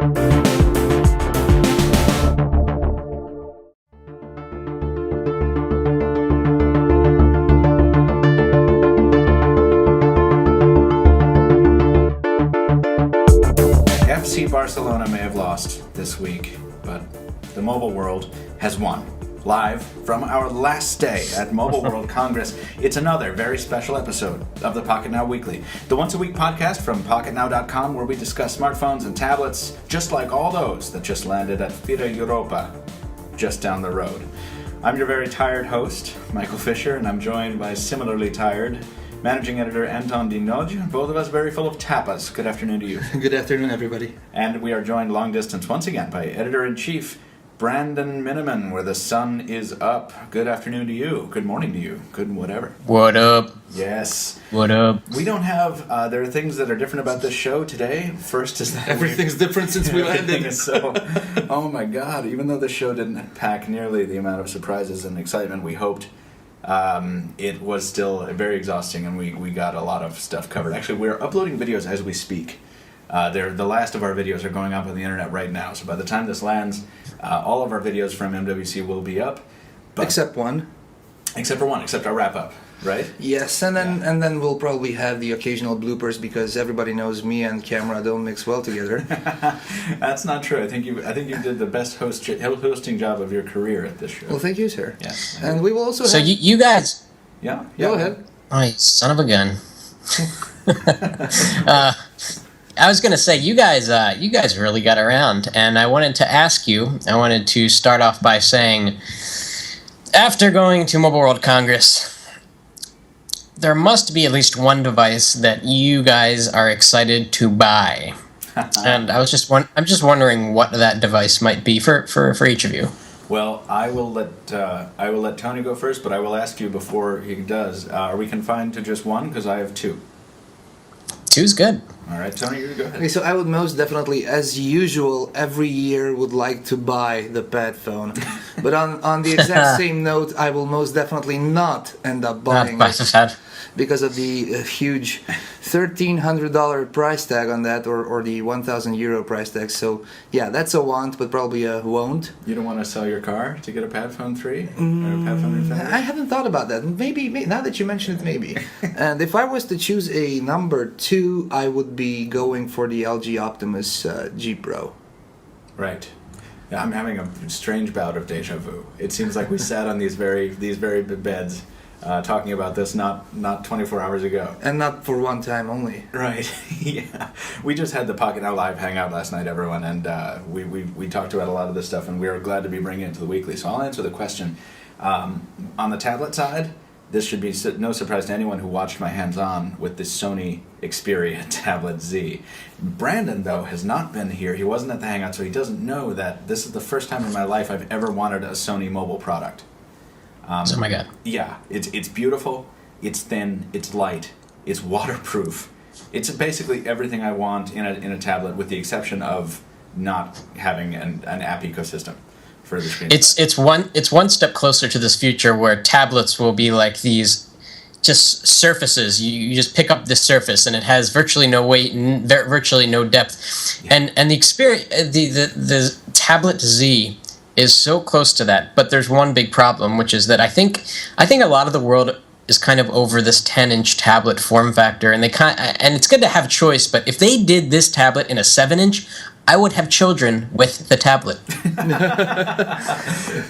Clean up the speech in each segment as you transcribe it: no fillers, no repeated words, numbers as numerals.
FC Barcelona may have lost this week, but the mobile world has won. Live from our last day at Mobile World Congress, it's another very special episode of the Pocket Now Weekly, the once-a-week podcast from PocketNow.com where we discuss smartphones and tablets, just like all those that just landed at Fira Europa, just down the road. I'm your very tired host, Michael Fisher, and I'm joined by similarly tired Managing Editor Anton Dinoj, both of us very full of tapas. Good afternoon to you. Good afternoon, everybody. And we are joined long distance once again by Editor-in-Chief Brandon Miniman, where the sun is up. Good afternoon to you. Good morning to you. Good whatever. What up? Yes. What up? We don't have, there are things that are different about this show today. First is that everything's different since we landed. So, oh my God, even though the show didn't pack nearly the amount of surprises and excitement we hoped, it was still very exhausting, and we got a lot of stuff covered. Actually, we're uploading videos as we speak. The last of our videos are going up on the internet right now, so by the time this lands, all of our videos from MWC will be up. Except one. Except for one, except our wrap-up, right? Yes, and then we'll probably have the occasional bloopers because everybody knows me and camera don't mix well together. That's not true. I think you did the best hosting job of your career at this show. Well, thank you, sir. Yes. And we will also So have... you guys... Yeah? Go ahead. Oh, you son of a gun. I was going to say, you guys really got around, and I wanted to start off by saying, after going to Mobile World Congress, there must be at least one device that you guys are excited to buy. And I'm just wondering what that device might be for each of you. Well, I will let Tony go first, but I will ask you before he does. Are we confined to just one? Because I have two. Two's good. All right, Tony, you go ahead. Okay, so I would most definitely, as usual, every year would like to buy the pad phone. But on the exact same note, I will most definitely not end up buying it because of the huge $1,300 price tag on that, or the €1,000 price tag. So yeah, that's a want, but probably a won't. You don't want to sell your car to get a Pad Phone 3? Or a Pad Phone Infinity? I haven't thought about that. Maybe now that you mention it, maybe. And if I was to choose a number 2, I would be going for the LG Optimus G Pro. Right. Yeah, I'm having a strange bout of deja vu. It seems like we sat on these very beds talking about this not 24 hours ago. And not for one time only. Right. Yeah. We just had the Pocket Now Live hangout last night, everyone, and we talked about a lot of this stuff, and we are glad to be bringing it to the weekly. So I'll answer the question. On the tablet side, this should be no surprise to anyone who watched my hands-on with the Sony Xperia Tablet Z. Brandon, though, has not been here. He wasn't at the hangout, so he doesn't know that this is the first time in my life I've ever wanted a Sony mobile product. Oh my God. Yeah, it's beautiful, it's thin, it's light, it's waterproof. It's basically everything I want in a tablet, with the exception of not having an app ecosystem for the screen. It's one step closer to this future where tablets will be like these just surfaces. You just pick up this surface and it has virtually no weight and virtually no depth. Yeah. And the experience, the Tablet Z is so close to that, but there's one big problem, which is that I think a lot of the world is kind of over this 10-inch tablet form factor, and and it's good to have choice, but if they did this tablet in a 7-inch, I would have children with the tablet.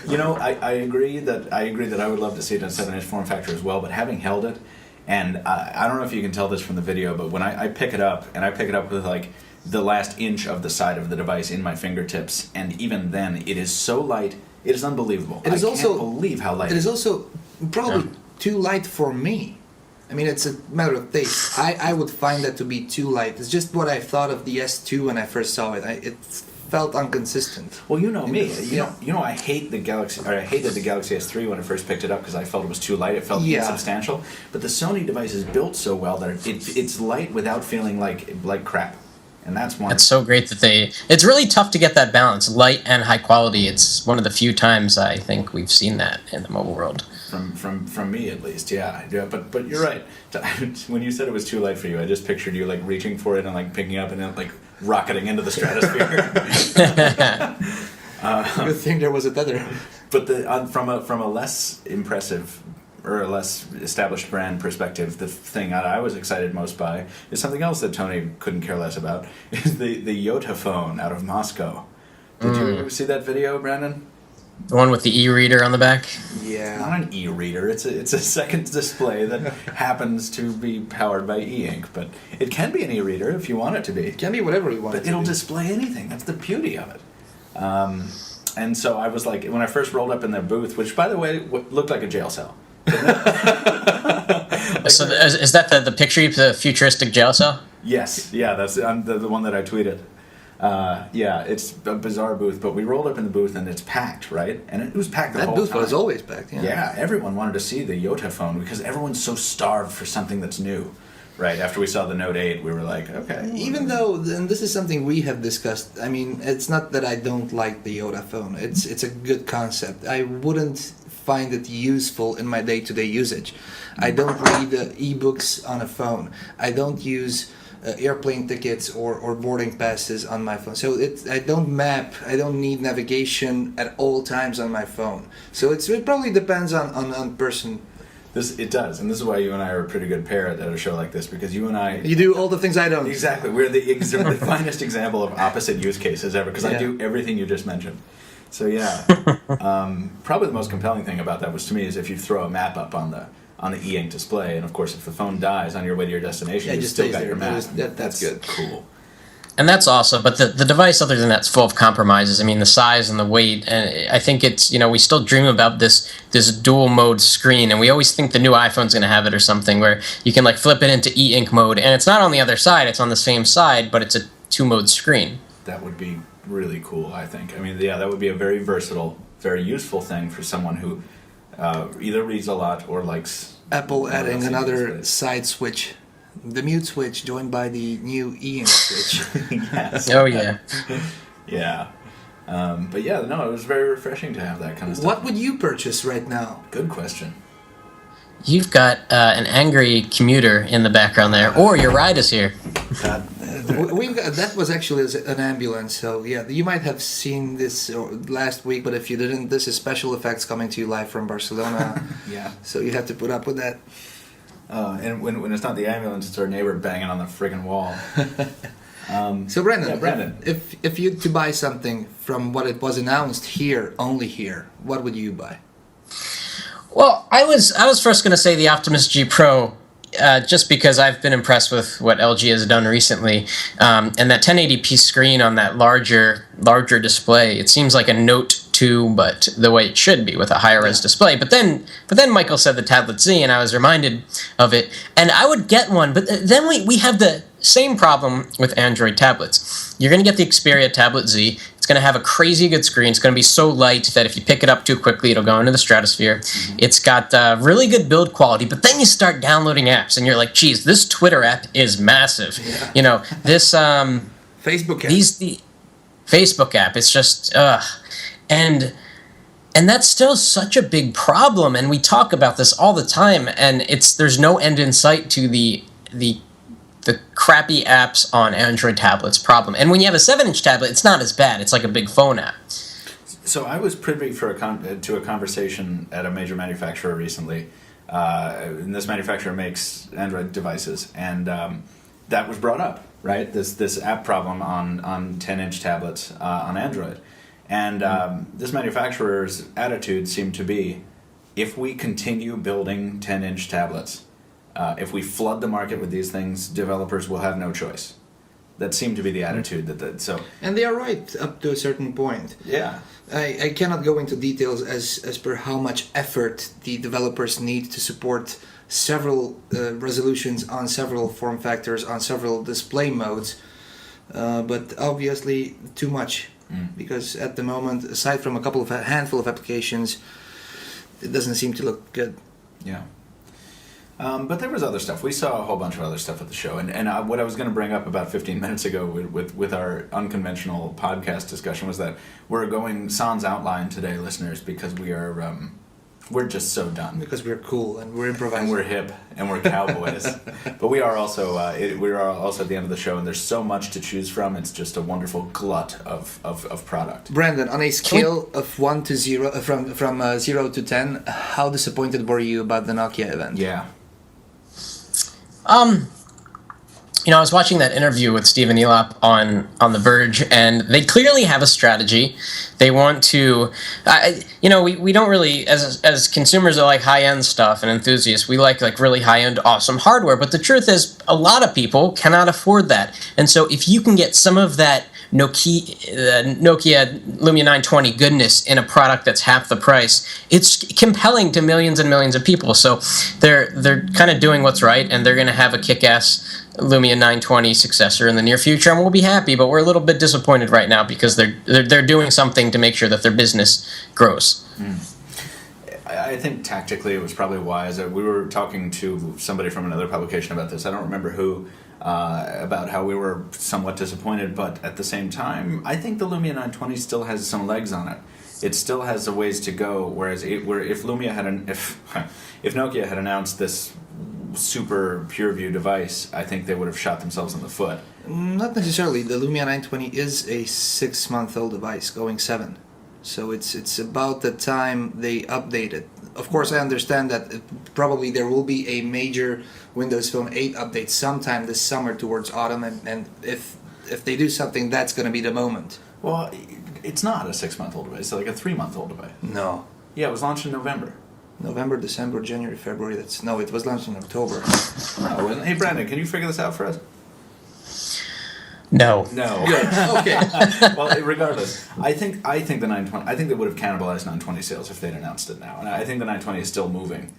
You know, I agree that I would love to see it in a 7-inch form factor as well, but having held it, and I don't know if you can tell this from the video, but when I pick it up, and I pick it up with like the last inch of the side of the device in my fingertips, and even then, it is so light, it is unbelievable. I can't believe how light it is. It is also probably too light for me. I mean, it's a matter of taste. I would find that to be too light. It's just what I thought of the S2 when I first saw it. It felt inconsistent. Well, you know me. You know, I hated the Galaxy S3 when I first picked it up because I felt it was too light. It felt insubstantial. But the Sony device is built so well that it's light without feeling like crap. And that's one. It's so great that it's really tough to get that balance, light and high quality. It's one of the few times I think we've seen that in the mobile world. From me at least, yeah. But you're right. When you said it was too light for you, I just pictured you like reaching for it and like picking up and then like rocketing into the stratosphere. Good thing there was a tether. But from a less impressive or a less established brand perspective, the thing that I was excited most by is something else that Tony couldn't care less about, is the Yota phone out of Moscow. Did you see that video, Brandon? The one with the e-reader on the back? Yeah. It's not an e-reader. It's a second display that happens to be powered by e-ink, but it can be an e-reader if you want it to be. It can be whatever you want it But to it'll be. display anything. That's the beauty of it. And so I was like, when I first rolled up in their booth, which, by the way, looked like a jail cell. So is that the picture, the futuristic jail cell? Yes. Yeah, that's the one that I tweeted. Yeah, it's a bizarre booth, but we rolled up in the booth and it's packed, right? And it was packed the whole time. That booth was always packed, yeah. Yeah, everyone wanted to see the Yota phone because everyone's so starved for something that's new, right? After we saw the Note 8, we were like, okay. Even though, and this is something we have discussed, I mean, it's not that I don't like the Yota phone. It's a good concept. I wouldn't find it useful in my day-to-day usage. I don't read e-books on a phone. I don't use airplane tickets or boarding passes on my phone. So I don't map. I don't need navigation at all times on my phone. So it probably depends on person. It does, and this is why you and I are a pretty good pair at a show like this, because you and I... You do all the things I don't. Exactly. We're the finest example of opposite use cases ever, because I do everything you just mentioned. So yeah, probably the most compelling thing about that was, to me, is if you throw a map up on the e-ink display, and of course if the phone dies on your way to your destination, you still got your map. That's good. Cool. And that's also, but the device, other than that, is full of compromises. I mean, the size and the weight, and I think it's, we still dream about this dual mode screen, and we always think the new iPhone's going to have it or something, where you can like flip it into e-ink mode, and it's not on the other side, it's on the same side, but it's a 2-mode screen. That would be really cool, I think. I mean, yeah, that would be a very versatile, very useful thing for someone who either reads a lot or likes... Apple adding another side switch. The mute switch joined by the new e-ink switch. Yes. Oh, yeah. Yeah. But yeah, no, it was very refreshing to have that kind of stuff. What would you purchase right now? Good question. You've got an angry commuter in the background there, or your ride is here. That was actually an ambulance, so yeah, you might have seen this last week, but if you didn't, this is special effects coming to you live from Barcelona. Yeah. So you have to put up with that. And when it's not the ambulance, it's our neighbor banging on the friggin' wall. So Brandon, Yeah, Brandon. if you had to buy something from what it was announced here, only here, what would you buy? Well, I was first going to say the Optimus G Pro, just because I've been impressed with what LG has done recently, and that 1080p screen on that larger display. It seems like a Note 2, but the way it should be, with a higher res display. But then Michael said the Tablet Z, and I was reminded of it, and I would get one. But then we have the same problem with Android tablets. You're going to get the Xperia Tablet Z. It's going to have a crazy good screen. It's going to be so light that if you pick it up too quickly, it'll go into the stratosphere. Mm-hmm. It's got really good build quality, but then you start downloading apps, and you're like, geez, this Twitter app is massive. Yeah. This... Facebook app. The Facebook app, it's just... And that's still such a big problem, and we talk about this all the time, and there's no end in sight to the crappy apps on Android tablets problem. And when you have a 7-inch tablet, it's not as bad. It's like a big phone app. So I was privy to a conversation at a major manufacturer recently, and this manufacturer makes Android devices, and that was brought up, right? This app problem on 10-inch tablets on Android. And this manufacturer's attitude seemed to be, if we continue building 10-inch tablets, if we flood the market with these things, developers will have no choice. That seemed to be the attitude so. And they are right up to a certain point. Yeah. I cannot go into details as per how much effort the developers need to support several resolutions on several form factors, on several display modes, but obviously too much. Because at the moment, aside from a handful of applications, it doesn't seem to look good. Yeah. But there was other stuff. We saw a whole bunch of other stuff at the show. And what I was going to bring up about 15 minutes ago with our unconventional podcast discussion was that we're going sans outline today, listeners, because we are We're just so done. Because we're cool and we're improvising. And we're hip and we're cowboys. But we are also we are also at the end of the show, and there's so much to choose from. It's just a wonderful glut of product. Brandon, on a scale of 1 to 0, from 0 to 10, how disappointed were you about the Nokia event? Yeah. I was watching that interview with Stephen Elop on The Verge, and they clearly have a strategy. They want to, we don't really, as consumers of like high-end stuff and enthusiasts, we like really high-end, awesome hardware. But the truth is, a lot of people cannot afford that. And so if you can get some of that Nokia Lumia 920 goodness in a product that's half the price, it's compelling to millions and millions of people. So they're kind of doing what's right, and they're going to have a kick-ass Lumia 920 successor in the near future, and we'll be happy. But we're a little bit disappointed right now because they're doing something to make sure that their business grows. I think tactically it was probably wise. We were talking to somebody from another publication about this. I don't remember who. About how we were somewhat disappointed, but at the same time, I think the Lumia 920 still has some legs on it. It still has a ways to go. Whereas if Nokia had announced this super PureView device, I think they would have shot themselves in the foot. Not necessarily. The Lumia 920 is a 6-month-old device, going 7. So it's about the time they update it. Of course, I understand that probably there will be a major Windows Phone 8 update sometime this summer towards autumn, and if they do something, that's going to be the moment. Well, it's not a 6-month-old device. It's like a 3-month-old device. No. Yeah, it was launched in November. November, December, January, February. It was launched in October. Oh, hey, Brandon, can you figure this out for us? No. Good. Okay. Well, regardless, I think the 920. I think they would have cannibalized 920 sales if they'd announced it now, and I think the 920 is still moving.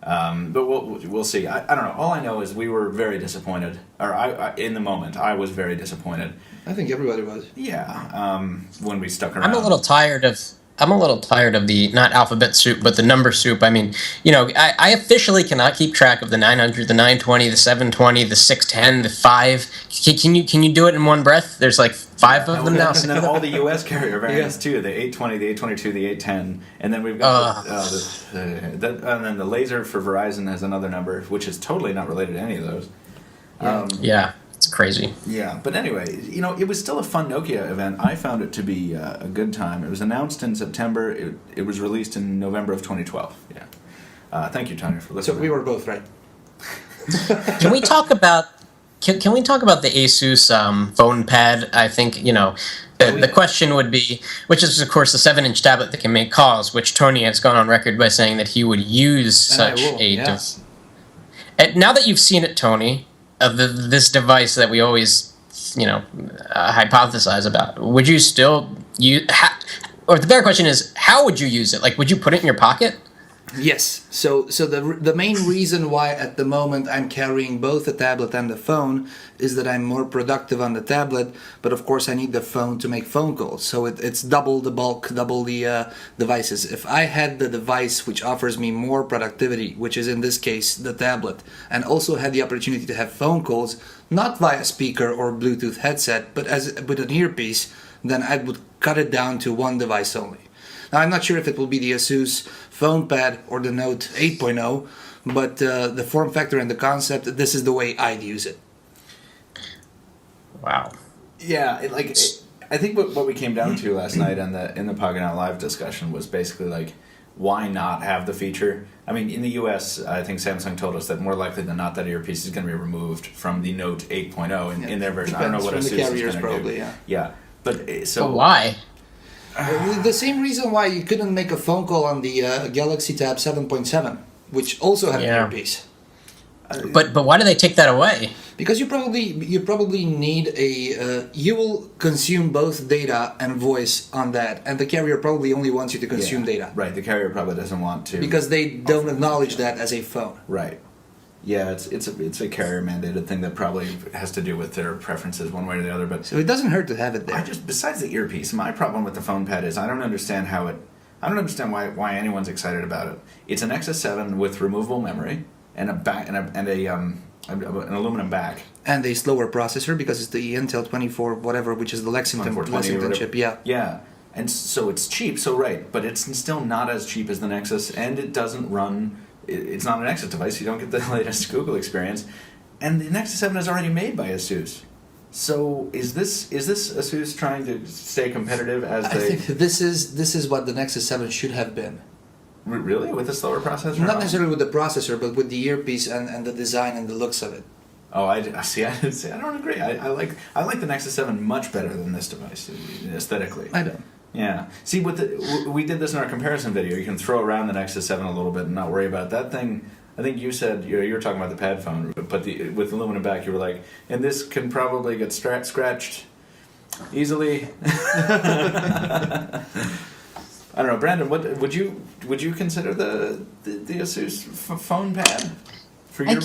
But we'll see. I don't know. All I know is we were very disappointed, or I in the moment I was very disappointed. I think everybody was. Yeah. When we stuck around. I'm a little tired of the, not alphabet soup, but the number soup. I mean, I officially cannot keep track of the 900, the 920, the 720, the 610, the 5. Can you do it in one breath? There's like 5 of them now. And then all the U.S. carrier variants too, the 820, the 822, the 810, and then we've got and then the laser for Verizon has another number, which is totally not related to any of those. Yeah. It's crazy. Yeah, but anyway, it was still a fun Nokia event. I found it to be a good time. It was announced in September. It was released in November of 2012. Yeah. Thank you, Tony, for listening. So we were both right. Can we talk about can we talk about the Asus phone pad? I think the question would be, which is of course the 7-inch tablet that can make calls, which Tony has gone on record by saying that he would use such a device. And now that you've seen it, Tony, of this device that we always, hypothesize about, would you still use? Or the better question is, how would you use it? Like, would you put it in your pocket? Yes. So the main reason why at the moment I'm carrying both the tablet and the phone is that I'm more productive on the tablet, but of course I need the phone to make phone calls. So it's double the bulk, double the devices. If I had the device which offers me more productivity, which is in this case the tablet, and also had the opportunity to have phone calls, not via speaker or Bluetooth headset, but with an earpiece, then I would cut it down to one device only. Now, I'm not sure if it will be the Asus PhonePad or the Note 8.0, but the form factor and the concept, this is the way I'd use it. Wow. Yeah, I think what we came down to last night in the Pogging Out Live discussion was basically like, why not have the feature? I mean, in the U.S., I think Samsung told us that more likely than not that earpiece is going to be removed from the Note 8.0 in their version. I don't know what Asus is going to do. Yeah. But why? The same reason why you couldn't make a phone call on the Galaxy Tab 7.7, which also had an earpiece. But why do they take that away? Because you probably need you will consume both data and voice on that, and the carrier probably only wants you to consume data. Right, the carrier probably doesn't want to. Because they don't acknowledge that as a phone. Right. Yeah, it's a carrier mandated thing that probably has to do with their preferences one way or the other. But so it doesn't hurt to have it there. Besides the earpiece, my problem with the phone pad is I don't understand why anyone's excited about it. It's an Nexus 7 with removable memory and an aluminum back. And a slower processor because it's the Intel 24 whatever, which is the Lexington chip. Yeah. Yeah. And so it's cheap, so right, but it's still not as cheap as the Nexus, and it doesn't run. It's not a Nexus device. You don't get the latest Google experience, and the Nexus 7 is already made by ASUS. So is this ASUS trying to stay competitive as I think this is what the Nexus 7 should have been. Really, with a slower processor? Not necessarily with the processor, but with the earpiece and the design and the looks of it. Oh, I see. I don't agree. I like the Nexus 7 much better than this device aesthetically. I don't. Yeah. See, we did this in our comparison video. You can throw around the Nexus 7 a little bit and not worry about it. That thing. I think you said you were talking about the pad phone, but with aluminum back, you were like, and this can probably get scratched easily. I don't know, Brandon. What would you consider the ASUS phone pad for your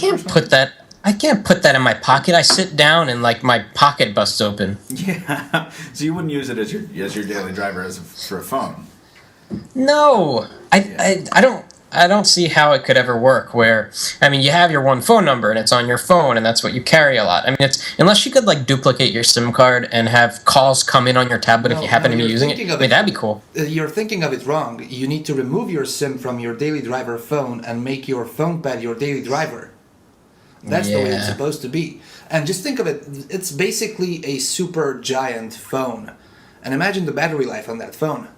I can't put that in my pocket. I sit down and like my pocket busts open. Yeah, so you wouldn't use it as your daily driver for a phone. No, I don't see how it could ever work. Where I mean, you have your one phone number and it's on your phone, and that's what you carry a lot. I mean, it's unless you could like duplicate your SIM card and have calls come in on your tablet if you happen to be using it. I mean, that'd be cool. You're thinking of it wrong. You need to remove your SIM from your daily driver phone and make your phone pad your daily driver. That's the way it's supposed to be. And just think of it, it's basically a super giant phone. And imagine the battery life on that phone.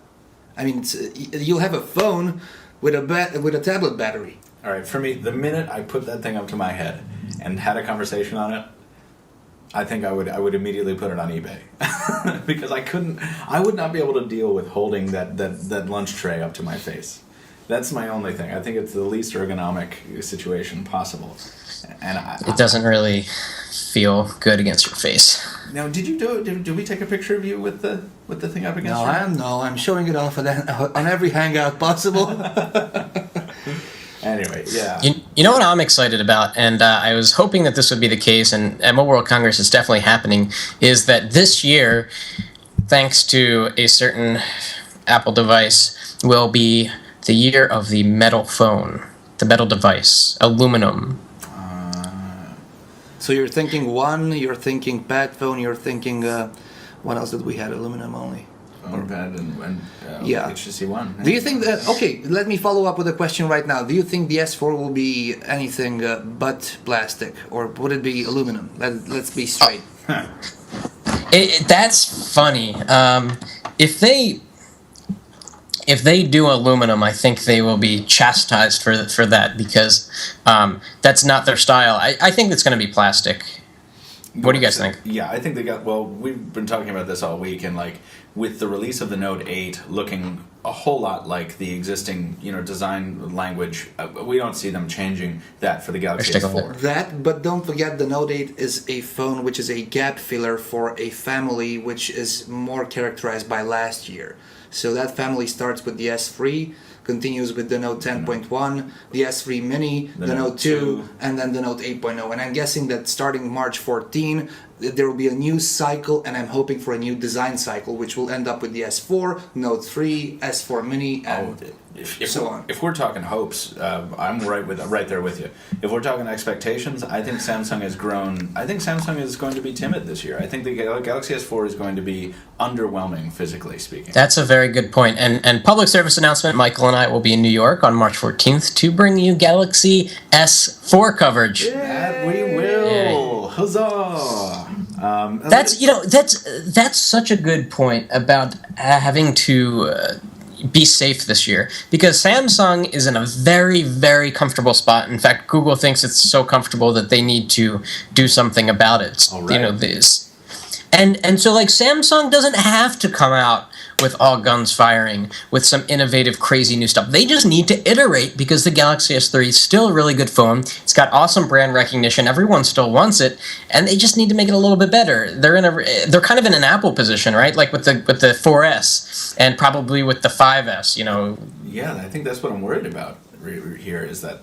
I mean, you'll have a phone with a tablet battery. All right, for me, the minute I put that thing up to my head and had a conversation on it, I think I would immediately put it on eBay. Because I would not be able to deal with holding that lunch tray up to my face. That's my only thing. I think it's the least ergonomic situation possible. And it doesn't really feel good against your face. Now, did you do it? Did we take a picture of you with the thing up against? I'm showing it off on every hangout possible. Anyway, yeah. You know what I'm excited about, and I was hoping that this would be the case, and Mobile World Congress is definitely happening, is that this year, thanks to a certain Apple device, will be the year of the metal phone, the metal device, aluminum. So you're thinking you're thinking pad phone, you're thinking, what else did we have? Aluminum only. Phone pad and yeah. HTC One. Do you think that, okay, let me follow up with a question right now. Do you think the S4 will be anything but plastic, or would it be aluminum? Let's be straight. That's funny. If they do aluminum, I think they will be chastised for that, because that's not their style. I think it's going to be plastic. What do you guys think? Yeah, I think we've been talking about this all week, and like with the release of the Note 8 looking a whole lot like the existing, design language, we don't see them changing that for the Galaxy S4. But don't forget the Note 8 is a phone which is a gap filler for a family which is more characterized by last year. So that family starts with the S3, continues with the Note 10.1, the S3 Mini, the Note 2, and then the Note 8.0. And I'm guessing that starting March 14, there will be a new cycle, and I'm hoping for a new design cycle, which will end up with the S4, Note 3, S4 Mini, and so on. If we're talking hopes, I'm right there with you. If we're talking expectations, I think Samsung has grown. I think Samsung is going to be timid this year. I think the Galaxy S4 is going to be underwhelming, physically speaking. That's a very good point. And public service announcement, Michael and I will be in New York on March 14th to bring you Galaxy S4 coverage. That we will. Yay. Huzzah! That's such a good point about having to be safe this year, because Samsung is in a very, very comfortable spot. In fact, Google thinks it's so comfortable that they need to do something about it. All right. This. And so like Samsung doesn't have to come out with all guns firing with some innovative, crazy new stuff. They just need to iterate, because the Galaxy S3 is still a really good phone. It's got awesome brand recognition. Everyone still wants it, and they just need to make it a little bit better. They're kind of in an Apple position, right? Like with the 4S and probably with the 5S. Yeah, I think that's what I'm worried about here. Is that.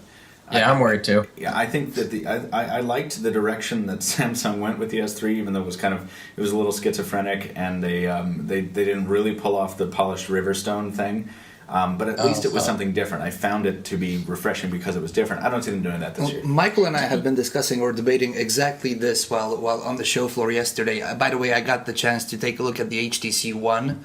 Yeah, I'm worried too. Yeah, I think that I liked the direction that Samsung went with the S3, even though it was a little schizophrenic, and they didn't really pull off the polished Riverstone thing, but at least it was something different. I found it to be refreshing because it was different. I don't see them doing that this year. Michael and I have been discussing or debating exactly this while on the show floor yesterday. By the way, I got the chance to take a look at the HTC One.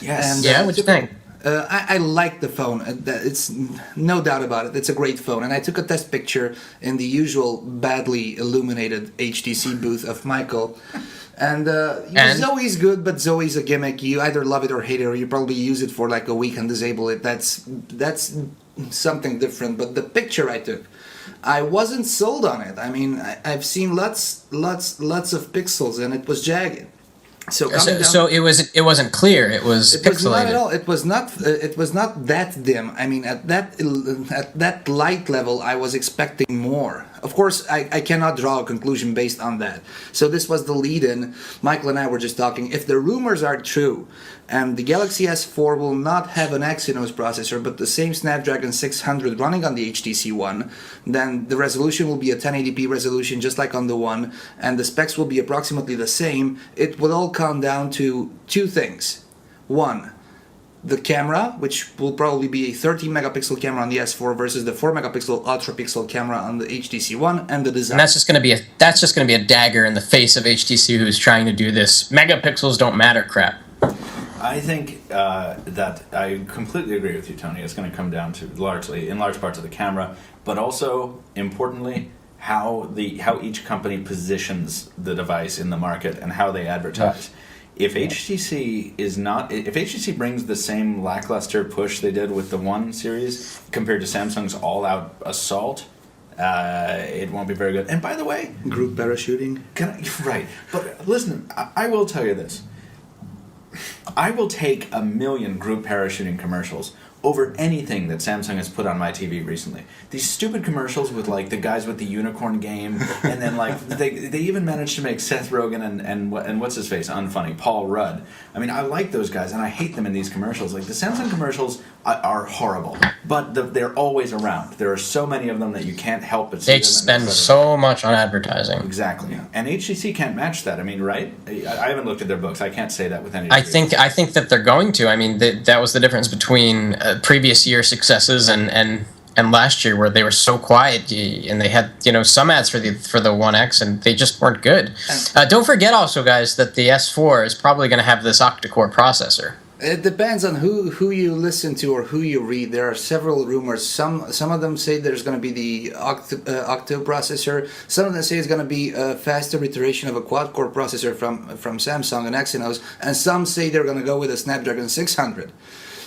Yes. And, Yeah, what do you think? I like the phone. It's no doubt about it. It's a great phone. And I took a test picture in the usual badly illuminated HTC booth of Michael. And Zoe's good, but Zoe's a gimmick. You either love it or hate it, or you probably use it for like a week and disable it. That's something different. But the picture I took, I wasn't sold on it. I mean, I've seen lots of pixels, and it was jagged. So it wasn't clear. It was pixelated. It was not at all. It was not that dim. I mean, at that light level, I was expecting more. Of course, I cannot draw a conclusion based on that. So this was the lead-in. Michael and I were just talking. If the rumors are true, and the Galaxy S4 will not have an Exynos processor, but the same Snapdragon 600 running on the HTC One, then the resolution will be a 1080p resolution, just like on the One, and the specs will be approximately the same. It will all come down to two things. One, the camera, which will probably be a 13 megapixel camera on the S4 versus the 4 megapixel ultra pixel camera on the HTC One, and the design. And that's just going to be a dagger in the face of HTC, who's trying to do this megapixels don't matter crap. I think that I completely agree with you, Tony. It's going to come down to in large parts of the camera, but also importantly how each company positions the device in the market and how they advertise. If HTC brings the same lackluster push they did with the One series compared to Samsung's all-out assault, it won't be very good. And by the way, group parachuting. Right, but listen, I will tell you this. I will take 1 million group parachuting commercials over anything that Samsung has put on my TV recently. These stupid commercials with like the guys with the unicorn game, and then like they even managed to make Seth Rogen and what's his face unfunny, Paul Rudd. I mean, I like those guys and I hate them in these commercials. Like the Samsung commercials are horrible, but they're always around. There are so many of them that you can't help but see they them. They spend so much on advertising. Exactly, and HTC can't match that. I mean, right? I haven't looked at their books. I can't say that with any. I think that they're going to. I mean, that was the difference between previous year successes and last year, where they were so quiet and they had some ads for the One X and they just weren't good. Don't forget also, guys, that the S4 is probably going to have this octa-core processor. It depends on who you listen to or who you read. There are several rumors. Some of them say there's going to be the octo processor. Some of them say it's going to be a faster iteration of a quad-core processor from Samsung and Exynos. And some say they're going to go with a Snapdragon 600.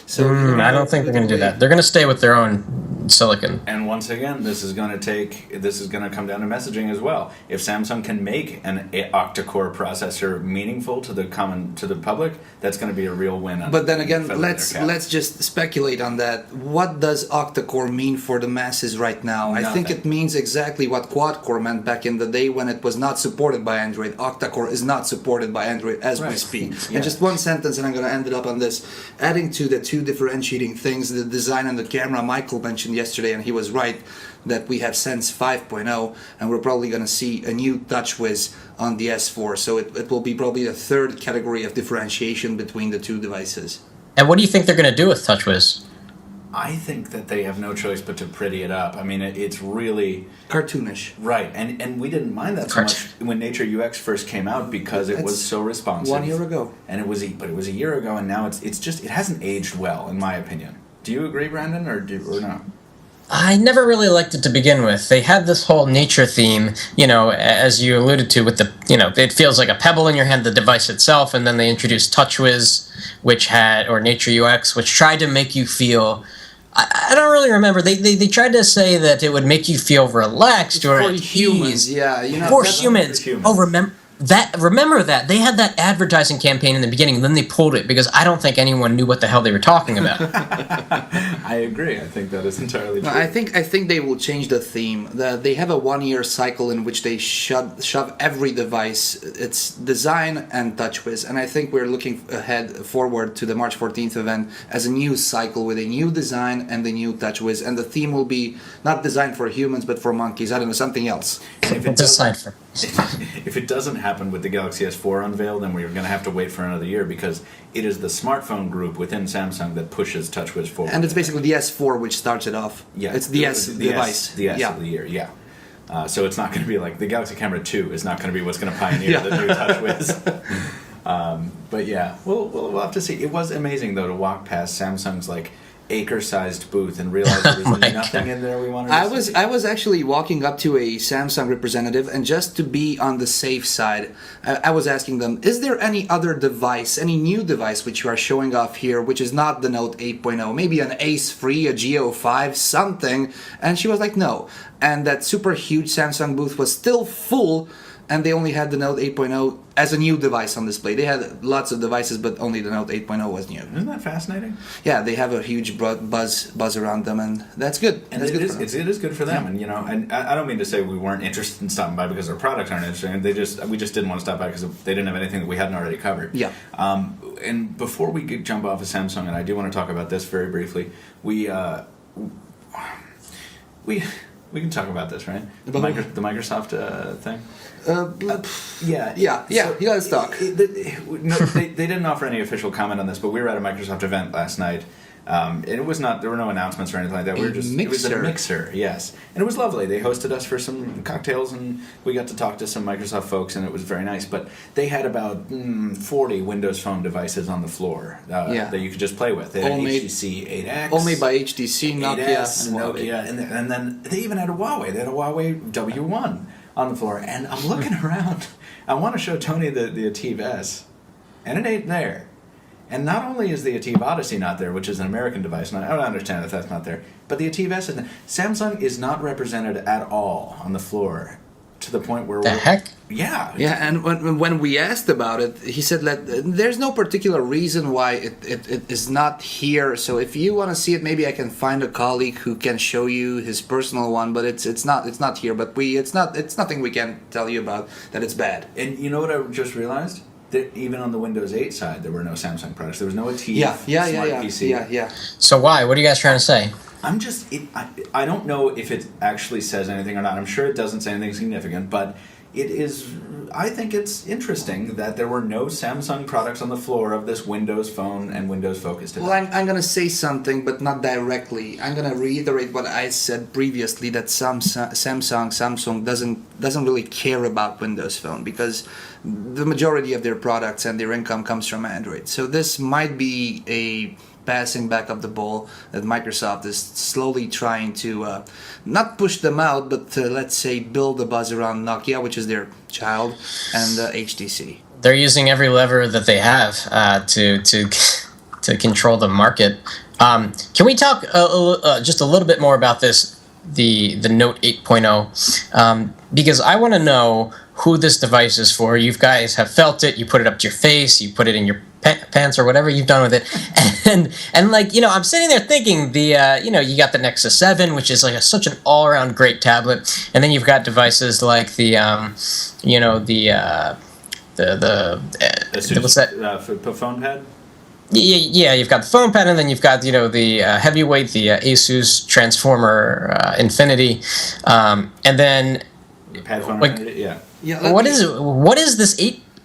So I don't think they're going to do that. They're going to stay with their own silicon. And once again, this is going to come down to messaging as well. If Samsung can make an octa-core processor meaningful to the public, that's going to be a real win. But then again, let's just speculate on that. What does octa-core mean for the masses right now? Nothing. I think it means exactly what quad-core meant back in the day when it was not supported by Android. Octa-core is not supported by Android as we speak. Yeah. And just one sentence, and I'm going to end it up on this. Adding to the two differentiating things, the design and the camera, Michael mentioned yesterday, and he was right, that we have Sense 5.0, and we're probably going to see a new TouchWiz on the S4, so it will be probably a third category of differentiation between the two devices. And what do you think they're going to do with TouchWiz? I think that they have no choice but to pretty it up. I mean, it's really cartoonish, right? And we didn't mind that so much when Nature UX first came out because it was so responsive. 1 year ago, and it was a year ago, and now it hasn't aged well, in my opinion. Do you agree, Brandon, or no? I never really liked it to begin with. They had this whole nature theme, as you alluded to, with the, it feels like a pebble in your hand, the device itself, and then they introduced TouchWiz, or Nature UX, which tried to make you feel. I don't really remember. They tried to say that it would make you feel relaxed or at humans, ease. Yeah, For humans. Oh, remember that they had that advertising campaign in the beginning, and then they pulled it because I don't think anyone knew what the hell they were talking about. I agree. I think that is entirely true. No, I think they will change the theme. They have a 1 year cycle in which they shove every device, its design and TouchWiz, and I think we're looking forward to the March 14th event as a new cycle with a new design and a new TouchWiz, and the theme will be not designed for humans but for monkeys. I don't know, something else. If it doesn't happen with the Galaxy S4 unveil, then we're going to have to wait for another year because it is the smartphone group within Samsung that pushes TouchWiz forward. And it's basically the S4 which starts it off. Yeah, it's the S device. The S of the year, yeah. So it's not going to be like the Galaxy Camera 2 is not going to be what's going to pioneer the new TouchWiz. But yeah, we'll have to see. It was amazing though to walk past Samsung's like acre-sized booth and realize there was nothing in there we wanted to see. I was actually walking up to a Samsung representative, and just to be on the safe side, I was asking them, is there any other device, any new device which you are showing off here, which is not the Note 8.0, maybe an Ace 3, a Geo 5, something? And she was like, no. And that super huge Samsung booth was still full, and they only had the Note 8.0 as a new device on display. They had lots of devices, but only the Note 8.0 was new. Isn't that fascinating? Yeah, they have a huge buzz around them, and that's good. And that's it good is good for them. And you know, and I don't mean to say we weren't interested in stopping by because our products aren't interesting. We just didn't want to stop by because they didn't have anything that we hadn't already covered. Yeah. And before we could jump off of Samsung, and I do want to talk about this very briefly, we can talk about this, right? The Microsoft thing. Yeah. Let's talk. They didn't offer any official comment on this, but we were at a Microsoft event last night. And it was not. There were no announcements or anything like that. It was a mixer, yes, and it was lovely. They hosted us for some cocktails, and we got to talk to some Microsoft folks, and it was very nice. But they had about 40 Windows Phone devices on the floor that you could just play with. They had HTC 8X, all made by HTC, Nokia, and then they even had a Huawei. They had a Huawei W1 on the floor, and I'm looking around. I want to show Tony the Ativ S, and it ain't there. And not only is the Ativ Odyssey not there, which is an American device, and I don't understand if that's not there, but the Ativ S isn't. Samsung is not represented at all on the floor, to the point where heck? Yeah. Yeah, and when we asked about it, he said that there's no particular reason why it is not here. So if you want to see it, maybe I can find a colleague who can show you his personal one. But it's not here. But it's nothing we can tell you about that it's bad. And you know what I just realized? That even on the Windows 8 side, there were no Samsung products. There was no Ativ PC. Yeah. So why? What are you guys trying to say? I'm just... I don't know if it actually says anything or not. I'm sure it doesn't say anything significant, but it is... I think it's interesting that there were no Samsung products on the floor of this Windows Phone and Windows Focus device. Well, I'm going to say something, but not directly. I'm going to reiterate what I said previously, that Samsung doesn't really care about Windows Phone, because the majority of their products and their income comes from Android. So this might be a passing back of the ball that Microsoft is slowly trying to not push them out, but let's say build a buzz around Nokia, which is their child, and HTC. They're using every lever that they have to control the market. Can we talk just a little bit more about this, the Note 8.0? Because I want to know who this device is for. You guys have felt it. You put it up to your face. You put it in your pants or whatever you've done with it. And like, you know, I'm sitting there thinking you got the Nexus 7, which is like such an all-around great tablet. And then you've got devices like the what's that? Phone pad? Yeah, you've got the phone pad, and then you've got the heavyweight, the Asus Transformer Infinity, and then the pad phone, like, yeah. What is this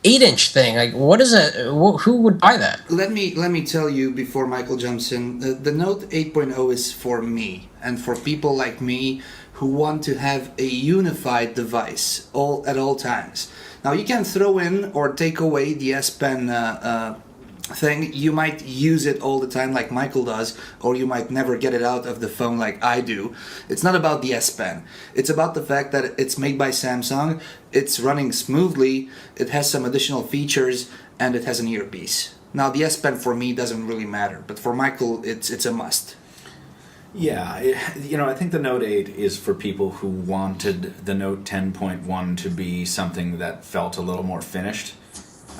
8-inch thing? Like, what is it? Who would buy that? Let me tell you before Michael jumps in. The Note 8.0 is for me and for people like me who want to have a unified device at all times. Now you can throw in or take away the S Pen thing. You might use it all the time like Michael does, or you might never get it out of the phone like I do. It's not about the S Pen. It's about the fact that it's made by Samsung, it's running smoothly, it has some additional features, and it has an earpiece. Now the S Pen for me doesn't really matter, but for Michael it's a must. Yeah, I think the Note 8 is for people who wanted the Note 10.1 to be something that felt a little more finished.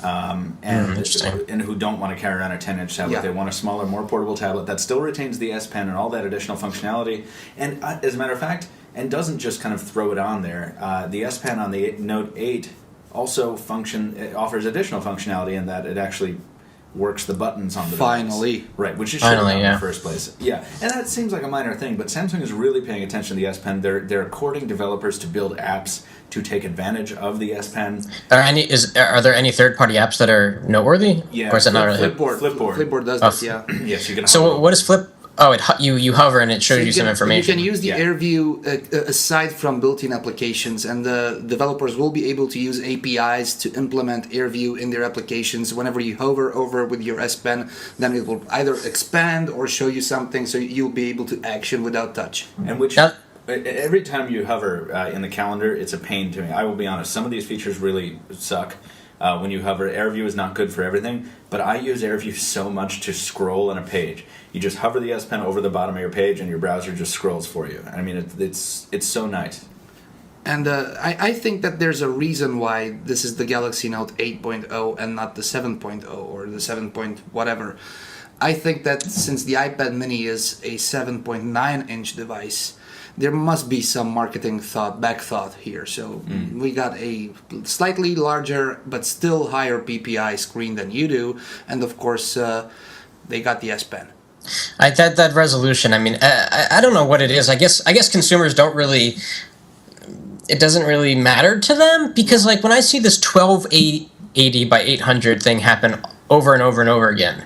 And who don't want to carry around a 10-inch tablet. Yeah. They want a smaller, more portable tablet that still retains the S Pen and all that additional functionality. And as a matter of fact, and doesn't just kind of throw it on there, the S Pen on the Note 8 also offers additional functionality in that it actually works the buttons on the device. Right, which it should have done in the first place. Yeah, and that seems like a minor thing, but Samsung is really paying attention to the S Pen. They're courting developers to build apps to take advantage of the S Pen. Are there any third-party apps that are noteworthy? Yeah, or is it not really? Flipboard does that. Yeah. Yes, you can. So what is Oh, you hover and it shows you some information. You can use the AirView aside from built-in applications, and the developers will be able to use APIs to implement AirView in their applications. Whenever you hover over with your S Pen, then it will either expand or show you something, so you'll be able to action without touch. And every time you hover in the calendar, it's a pain to me. I will be honest, some of these features really suck. When you hover, AirView is not good for everything, but I use AirView so much to scroll on a page. You just hover the S Pen over the bottom of your page, and your browser just scrolls for you. I mean, it's so nice. And I think that there's a reason why this is the Galaxy Note 8.0 and not the 7.0 or the 7. Whatever. I think that since the iPad mini is a 7.9-inch device, there must be some marketing back thought here. So we got a slightly larger but still higher PPI screen than you do, and of course they got the S Pen. That resolution. I mean, I don't know what it is. I guess consumers don't really. It doesn't really matter to them because like when I see this 1280 by 800 thing happen over and over and over again,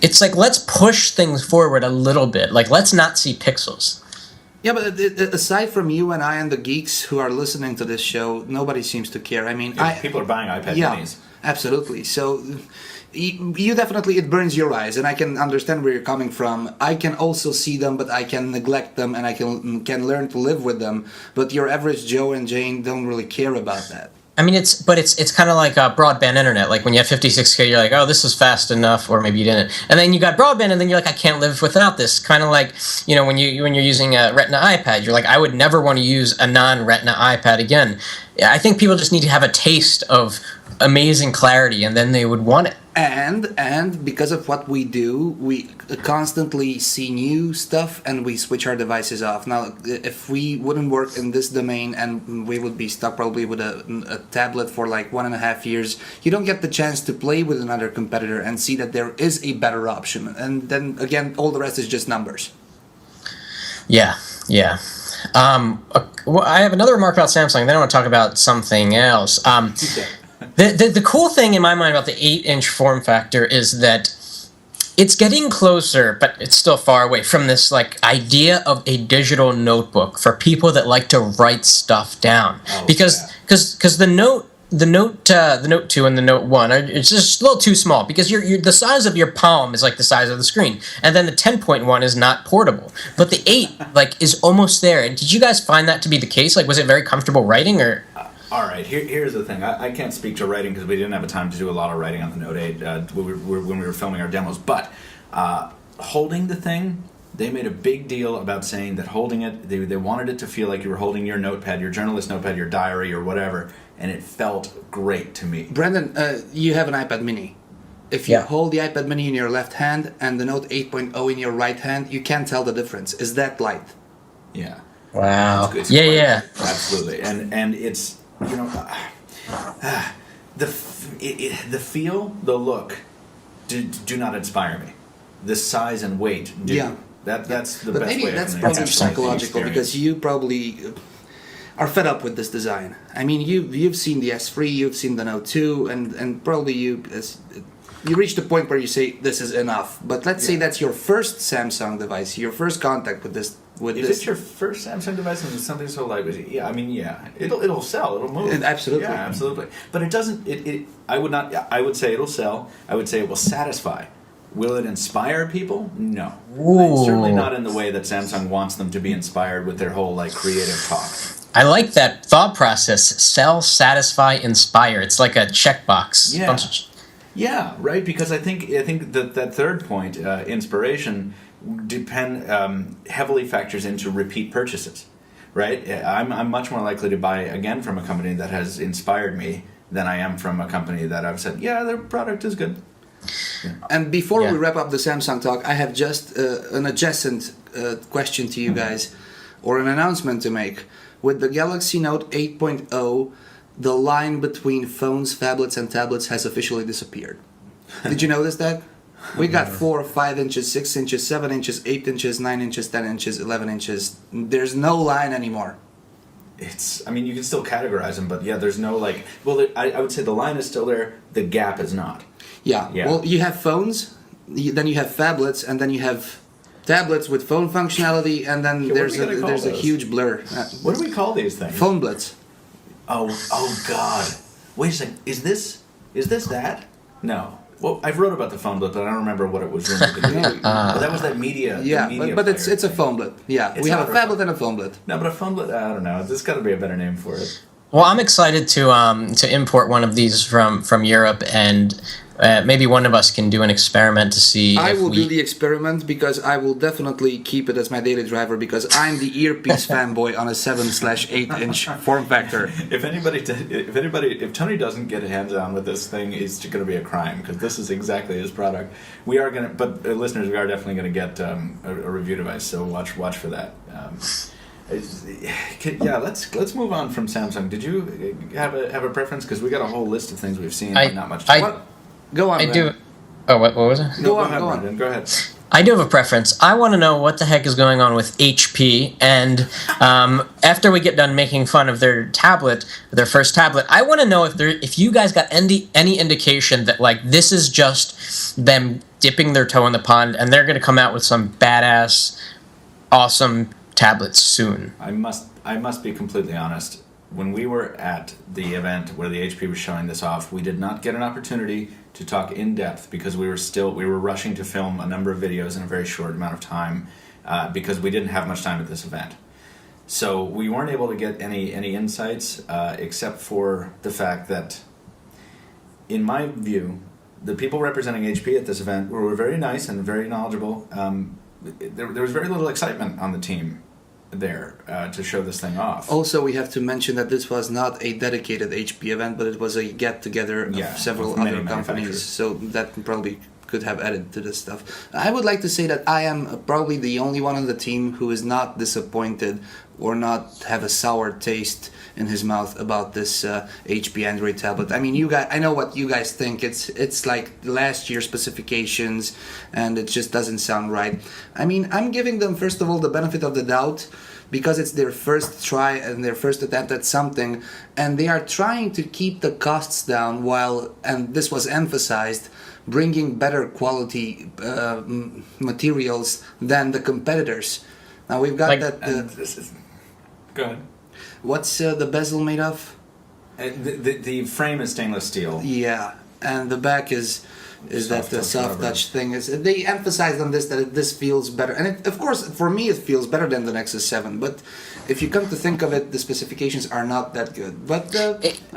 it's like let's push things forward a little bit. Like let's not see pixels. Yeah, but aside from you and I and the geeks who are listening to this show, nobody seems to care. I mean, people are buying iPad minis. Absolutely. So you definitely, it burns your eyes, and I can understand where you're coming from. I can also see them, but I can neglect them, and I can learn to live with them. But your average Joe and Jane don't really care about that. I mean, it's kind of like broadband internet. Like when you have 56K, you're like, oh, this is fast enough, or maybe you didn't. And then you got broadband, and then you're like, I can't live without this. Kind of like, you know, when you're using a Retina iPad, you're like, I would never want to use a non-Retina iPad again. I think people just need to have a taste of amazing clarity, and then they would want it. And because of what we do, we constantly see new stuff and we switch our devices off. Now, if we wouldn't work in this domain and we would be stuck probably with a tablet for like 1.5 years, you don't get the chance to play with another competitor and see that there is a better option. And then again, all the rest is just numbers. Yeah. Well, I have another remark about Samsung. Then I want to talk about something else. The cool thing in my mind about the 8-inch form factor is that it's getting closer, but it's still far away from this like idea of a digital notebook for people that like to write stuff down. Because the Note 2 and the Note 1 it's just a little too small because the size of your palm is like the size of the screen, and then the 10.1 is not portable. But the 8 like is almost there. And did you guys find that to be the case? Like, was it very comfortable writing or? All right, here's the thing. I can't speak to writing because we didn't have time to do a lot of writing on the Note 8 when we were filming our demos. But holding the thing, they made a big deal about saying that holding it, they wanted it to feel like you were holding your notepad, your journalist notepad, your diary, or whatever, and it felt great to me. Brandon, you have an iPad mini. If you hold the iPad mini in your left hand and the Note 8.0 in your right hand, you can't tell the difference. Is that light? Yeah. Wow. It's yeah. Absolutely. And it's, you know, the feel, the look do not inspire me. The size and weight do. Yeah. That's the best way. But maybe that's probably psychological because you probably are fed up with this design. I mean, you've seen the S3, you've seen the Note 2, and probably you reach the point where you say this is enough. But let's say that's your first Samsung device, your first contact with this. If it's your first Samsung device and it's something so lightweight, it'll sell, it'll move. Absolutely. Yeah, absolutely. But it doesn't. I would say it'll sell. I would say it will satisfy. Will it inspire people? No. Certainly not in the way that Samsung wants them to be inspired with their whole like creative talk. I like that thought process. Sell, satisfy, inspire. It's like a checkbox. Yeah. Yeah, right. Because I think that third point, inspiration, heavily factors into repeat purchases. Right. I'm much more likely to buy again from a company that has inspired me than I am from a company that I've said, yeah, their product is good. Yeah. And before we wrap up the Samsung talk, I have just an adjacent question to you guys, or an announcement to make. With the Galaxy Note 8.0, the line between phones, phablets, and tablets has officially disappeared. Did you notice that? We got 4, 5 inches, 6 inches, 7 inches, 8 inches, 9 inches, 10 inches, 11 inches. There's no line anymore. I mean, you can still categorize them, but yeah, there's no like. Well, I would say the line is still there. The gap is not. Yeah. Well, you have phones, then you have phablets, and then you have tablets with phone functionality, and then there's a huge blur. What do we call these things? Phone blitz. Oh God! Wait a second. Is this that? No. Well, I've wrote about the phone blip, but I don't remember what it was rumored to be. But that was that media. Yeah, media but it's a phone blip. Yeah, we have a phablet and a phone blip. No, but a phone blip. I don't know. There's got to be a better name for it. Well, I'm excited to import one of these from Europe, and maybe one of us can do an experiment to see. I will do the experiment because I will definitely keep it as my daily driver because I'm the earpiece fanboy on a 7/8-inch form factor. If Tony doesn't get hands on with this thing, it's going to be a crime because this is exactly his product. We are going to, but listeners, we are definitely going to get a review device. So watch for that. Yeah, let's move on from Samsung. Did you have a preference? Because we got a whole list of things we've seen, but not much. Go on. I do. Oh, what was it? Go on. Go ahead. I do have a preference. I want to know what the heck is going on with HP. And after we get done making fun of their tablet, their first tablet, I want to know if you guys got any indication that like this is just them dipping their toe in the pond, and they're going to come out with some badass, awesome tablets soon. I must be completely honest. When we were at the event where the HP was showing this off, we did not get an opportunity to talk in depth because we were rushing to film a number of videos in a very short amount of time because we didn't have much time at this event. So we weren't able to get any insights except for the fact that, in my view, the people representing HP at this event were very nice and very knowledgeable. There was very little excitement on the team there to show this thing off. Also, we have to mention that this was not a dedicated HP event, but it was a get-together of several other companies, so that probably could have added to this stuff. I would like to say that I am probably the only one on the team who is not disappointed or not have a sour taste in his mouth about this HP Android tablet. I mean, you guys, I know what you guys think. It's like last year's specifications, and it just doesn't sound right. I mean, I'm giving them first of all the benefit of the doubt because it's their first try and their first attempt at something, and they are trying to keep the costs down while, and this was emphasized, bringing better quality materials than the competitors. Now we've got Go ahead. What's the bezel made of? The frame is stainless steel. Yeah, and the back is that the soft touch thing. They emphasized on this that this feels better, and of course for me it feels better than the Nexus 7. But if you come to think of it, the specifications are not that good. But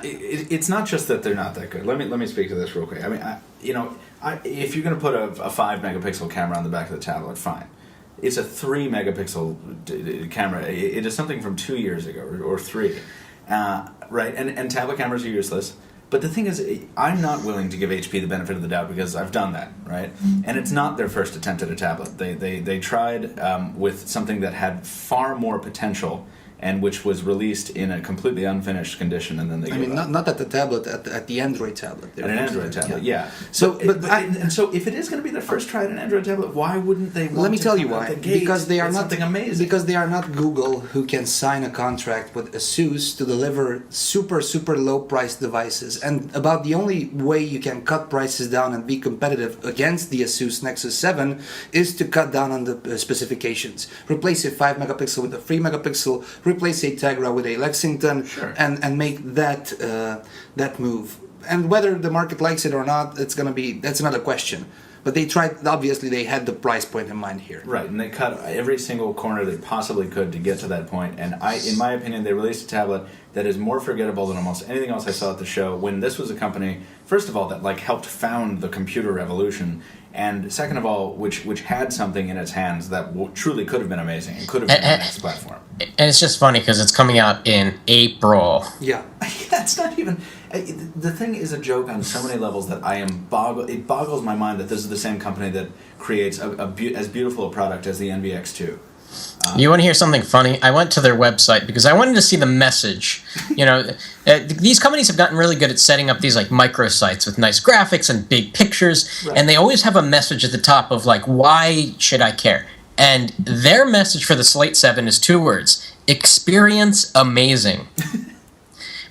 it's not just that they're not that good. Let me speak to this real quick. I mean, if you're going to put a 5 megapixel camera on the back of the tablet, fine. It's a 3 megapixel camera. It is something from 2 years ago or 3, right? And tablet cameras are useless. But the thing is, I'm not willing to give HP the benefit of the doubt because I've done that, right? And it's not their first attempt at a tablet. They tried with something that had far more potential and which was released in a completely unfinished condition, and then they. I mean, not at the tablet, at the Android tablet. At an Android tablet, yeah. So, so if it is going to be their first try at an Android tablet, why wouldn't they? Let me tell you why. Because they are not something amazing. Because they are not Google, who can sign a contract with ASUS to deliver super low priced devices, and about the only way you can cut prices down and be competitive against the ASUS Nexus 7 is to cut down on the specifications. Replace a 5 megapixel with a 3 megapixel. Replace a Tegra with a Lexington, sure. and make that move. And whether the market likes it or not, that's another question. But they tried. Obviously, they had the price point in mind here. Right, and they cut every single corner they possibly could to get to that point. And in my opinion, they released a tablet that is more forgettable than almost anything else I saw at the show. When this was a company, first of all, that helped found the computer revolution. And second of all, which had something in its hands that truly could have been amazing and could have been the next platform. And it's just funny because it's coming out in April. Yeah. That's not even... The thing is a joke on so many levels that it boggles my mind that this is the same company that creates as beautiful a product as the NVX2. You want to hear something funny? I went to their website because I wanted to see the message. These companies have gotten really good at setting up these microsites with nice graphics and big pictures, right. And they always have a message at the top of why should I care? And their message for the Slate 7 is 2 words: experience amazing.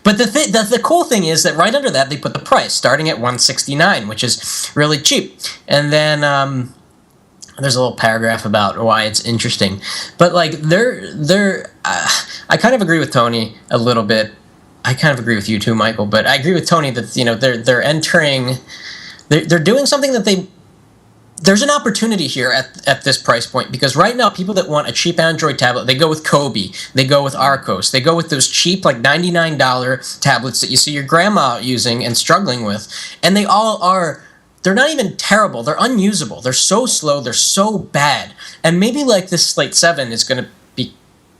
But the cool thing is that right under that they put the price, starting at $169, which is really cheap, and then. there's a little paragraph about why it's interesting, but like I kind of agree with Tony a little bit. I kind of agree with you too, Michael, but I agree with Tony that they're entering, they're doing something that there's an opportunity here at this price point, because right now people that want a cheap Android tablet, they go with Kobe, they go with Arcos, they go with those cheap like $99 tablets that you see your grandma using and struggling with, and they all are. They're not even terrible. They're unusable. They're so slow. They're so bad. And maybe like this Slate 7 is going to be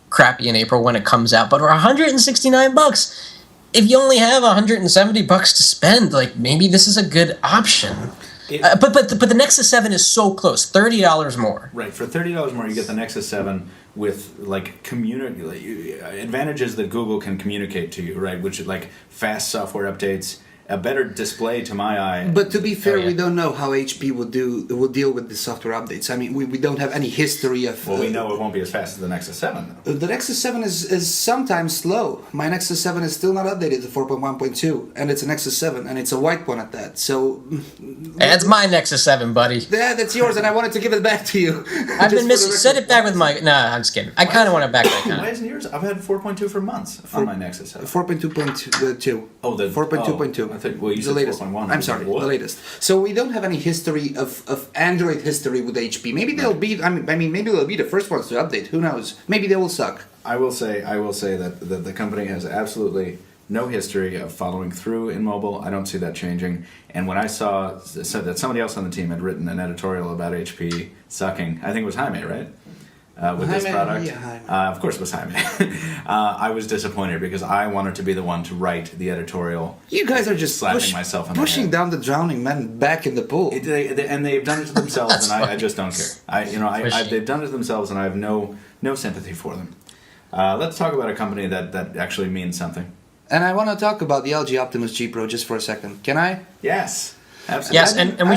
crappy in April when it comes out. But for $169, if you only have $170 to spend, like maybe this is a good option. But the Nexus 7 is so close. $30 more. Right. For $30 more, you get the Nexus 7 with like advantages that Google can communicate to you, right? Which is like fast software updates, a better display to my eye. But to be fair, we don't know how HP will deal with the software updates. I mean, we don't have any history of... Well, we know it won't be as fast as the Nexus 7. The Nexus 7 is sometimes slow. My Nexus 7 is still not updated to 4.1.2, and it's a Nexus 7, and it's a white one at that, so... That's my Nexus 7, buddy. Yeah, that's yours, and I wanted to give it back to you. I've been missing... Set it back with my... Nah, I'm just kidding. I kind of want it back right now. Why isn't yours? I've had 4.2 for months on my Nexus 7. 4.2.2. Oh, the... 4.2.2. I think, well, you said the latest. 4.1. I'm sorry, the latest. So we don't have any history of Android history with HP. Maybe they'll be. I mean, maybe they'll be the first ones to update. Who knows? Maybe they will suck. I will say that the company has absolutely no history of following through in mobile. I don't see that changing. And when I said that somebody else on the team had written an editorial about HP sucking, I think it was Jaime, right? With this product. Yeah, of course it was Jaime. I was disappointed because I wanted to be the one to write the editorial. You guys are just pushing down the drowning man back in the pool. And they've done it to themselves, and I just don't care. They've done it to themselves, and I have no sympathy for them. Let's talk about a company that actually means something. And I want to talk about the LG Optimus G Pro just for a second. Can I? Yes. Absolutely. Yes, and we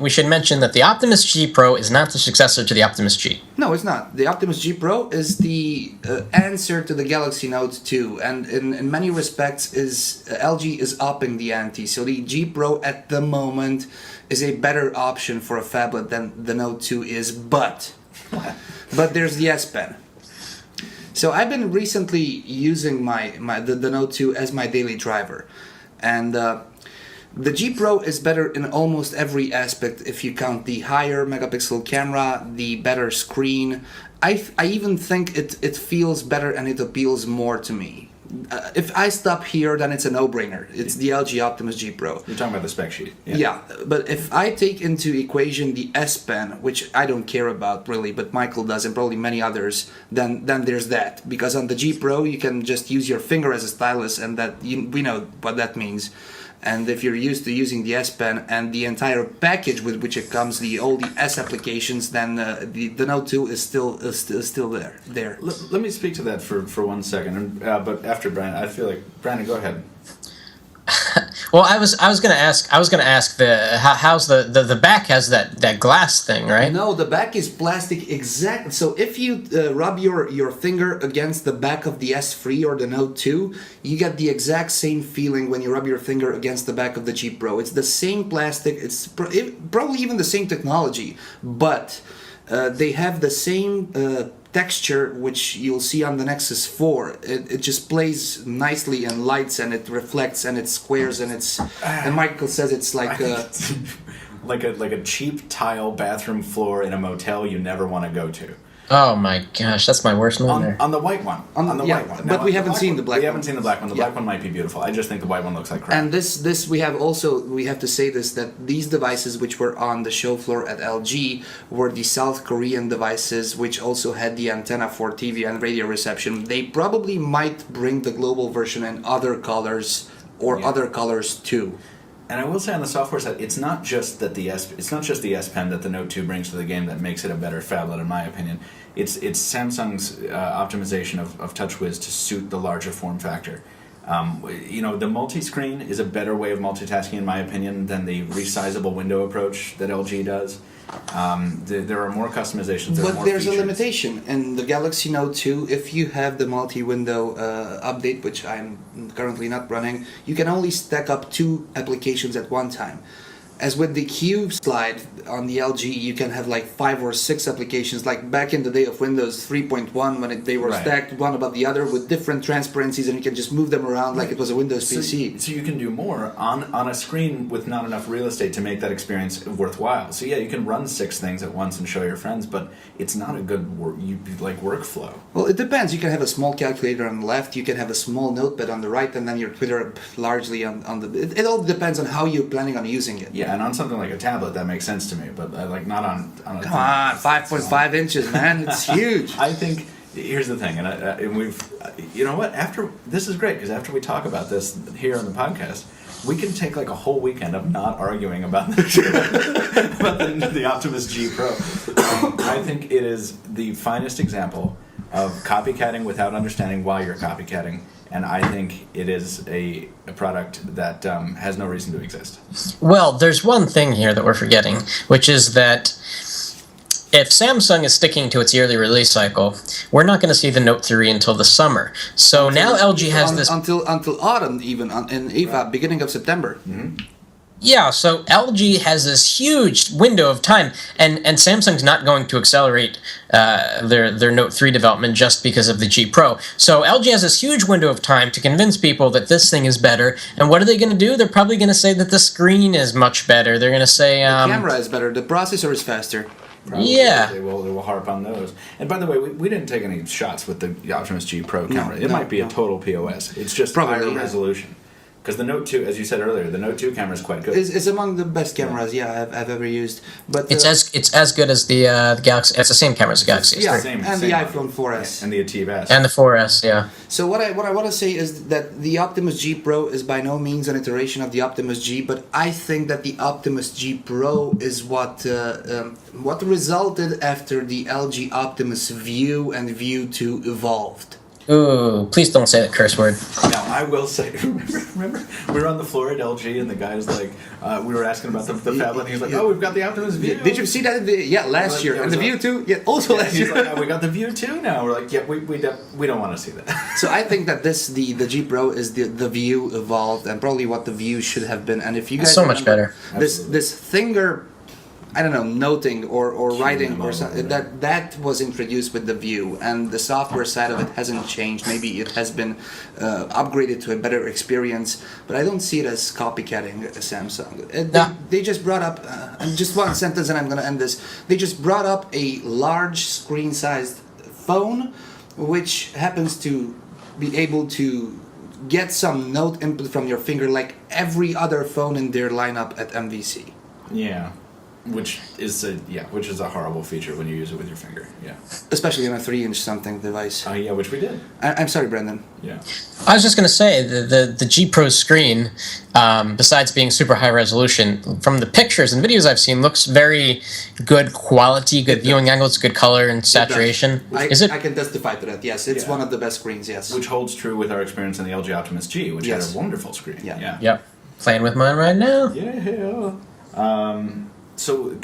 should mention that the Optimus G Pro is not the successor to the Optimus G. No, it's not. The Optimus G Pro is the answer to the Galaxy Note 2, and in many respects LG is upping the ante. So the G Pro at the moment is a better option for a phablet than the Note 2 is, but there's the S Pen. So I've been recently using the Note 2 as my daily driver, and the G Pro is better in almost every aspect if you count the higher megapixel camera, the better screen. I even think it feels better and it appeals more to me. If I stop here, then it's a no-brainer. It's the LG Optimus G Pro. You're talking about the spec sheet. Yeah, but if I take into equation the S Pen, which I don't care about really, but Michael does and probably many others, then there's that. Because on the G Pro, you can just use your finger as a stylus, and we know what that means. And if you're used to using the S Pen and the entire package with which it comes, all the S applications, then the Note 2 is still there. Let me speak to that for 1 second, but after Brandon, I feel like Brandon, go ahead. Well, I was gonna ask how's the back has that glass thing, right? No, the back is plastic exact. So if you rub your finger against the back of the S3 or the Note 2, you get the exact same feeling when you rub your finger against the back of the G Pro. It's the same plastic. It's probably even the same technology, but they have the same texture which you'll see on the Nexus 4. It just plays nicely and lights and it reflects and it squares and and Michael says it's like like a cheap tile bathroom floor in a motel you never want to go to. Oh my gosh, that's my worst nightmare. On the white one. On the white one. But we haven't seen the black one. We haven't seen the black one. The black one might be beautiful. I just think the white one looks like crap. And this we have to say this, that these devices which were on the show floor at LG were the South Korean devices which also had the antenna for TV and radio reception. They probably might bring the global version in other colors or other colors too. And I will say on the software side, it's not just the S Pen that the Note 2 brings to the game that makes it a better phablet, in my opinion. It's Samsung's optimization of TouchWiz to suit the larger form factor. The multi-screen is a better way of multitasking, in my opinion, than the resizable window approach that LG does. There are more customizations. But there's a limitation in the Galaxy Note 2. If you have the multi-window update, which I'm currently not running, you can only stack up 2 applications at one time. as with the Cube slide on the LG, you can have like 5 or 6 applications, like back in the day of Windows 3.1 when they were stacked one above the other with different transparencies, and you can just move them around like it was a Windows PC. So you can do more on a screen with not enough real estate to make that experience worthwhile. So yeah, you can run 6 things at once and show your friends, but it's not a good workflow. Well, it depends. You can have a small calculator on the left, you can have a small notepad on the right, and then your Twitter largely on the... It all depends on how you're planning on using it. Yeah, and on something like a tablet, that makes sense to me, but not on a... Come on, 5.5 inches, man. It's huge. I think... Here's the thing, and we've... You know what? This is great, because after we talk about this here on the podcast, we can take like a whole weekend of not arguing about the Optimus G Pro. I think it is the finest example of copycatting without understanding why you're copycatting, and I think it is a product that has no reason to exist. Well, there's one thing here that we're forgetting, which is that if Samsung is sticking to its yearly release cycle, we're not going to see the Note 3 until the summer. So now LG has this... Until autumn, even, in EFA, beginning of September. Mm-hmm. Yeah, so LG has this huge window of time, and Samsung's not going to accelerate their Note 3 development just because of the G Pro. So LG has this huge window of time to convince people that this thing is better, and what are they going to do? They're probably going to say that the screen is much better. They're going to say... the camera is better, the processor is faster. Probably. Yeah. They will harp on those. And by the way, we didn't take any shots with the Optimus G Pro camera. It might be a total POS. It's just higher resolution. Because the Note 2, as you said earlier, the Note 2 camera is quite good. It's among the best cameras, I've ever used. But it's as good as the Galaxy. It's the same camera as the Galaxy. Yeah, same the iPhone 4S. And the Ative S. And the 4S, yeah. So what I want to say is that the Optimus G Pro is by no means an iteration of the Optimus G, but I think that the Optimus G Pro is what resulted after the LG Optimus View and View 2 evolved. Ooh, please don't say that curse word. Now, I will say, remember, we were on the floor at LG, and the guy was like, we were asking about the phablet, and he was like, oh, we've got the Optimus View. Did you see that? Last year. And the View 2? Yeah, also last year. He's like, oh, we got the View 2 now. We're like, yeah, we don't want to see that. So I think that the G Pro is the View evolved, and probably what the View should have been. And if you guys so much better. This finger, I don't know, noting or writing or something, that was introduced with the View, and the software side of it hasn't changed. Maybe it has been upgraded to a better experience, but I don't see it as copycatting Samsung. They just brought up, and just one sentence and I'm going to end this, they just brought up a large screen-sized phone, which happens to be able to get some note input from your finger like every other phone in their lineup at MWC. Yeah. Which is a horrible feature when you use it with your finger. Yeah. Especially on a 3-inch something device. Yeah, which we did. I'm sorry, Brendan. Yeah. I was just going to say, the G Pro screen, besides being super high resolution, from the pictures and videos I've seen, looks very good quality, good viewing angles, good color and saturation. I can testify to that, yes. It's one of the best screens, yes. Which holds true with our experience on the LG Optimus G, which had a wonderful screen. Yeah. Yep. Playing with mine right now. Yeah. So,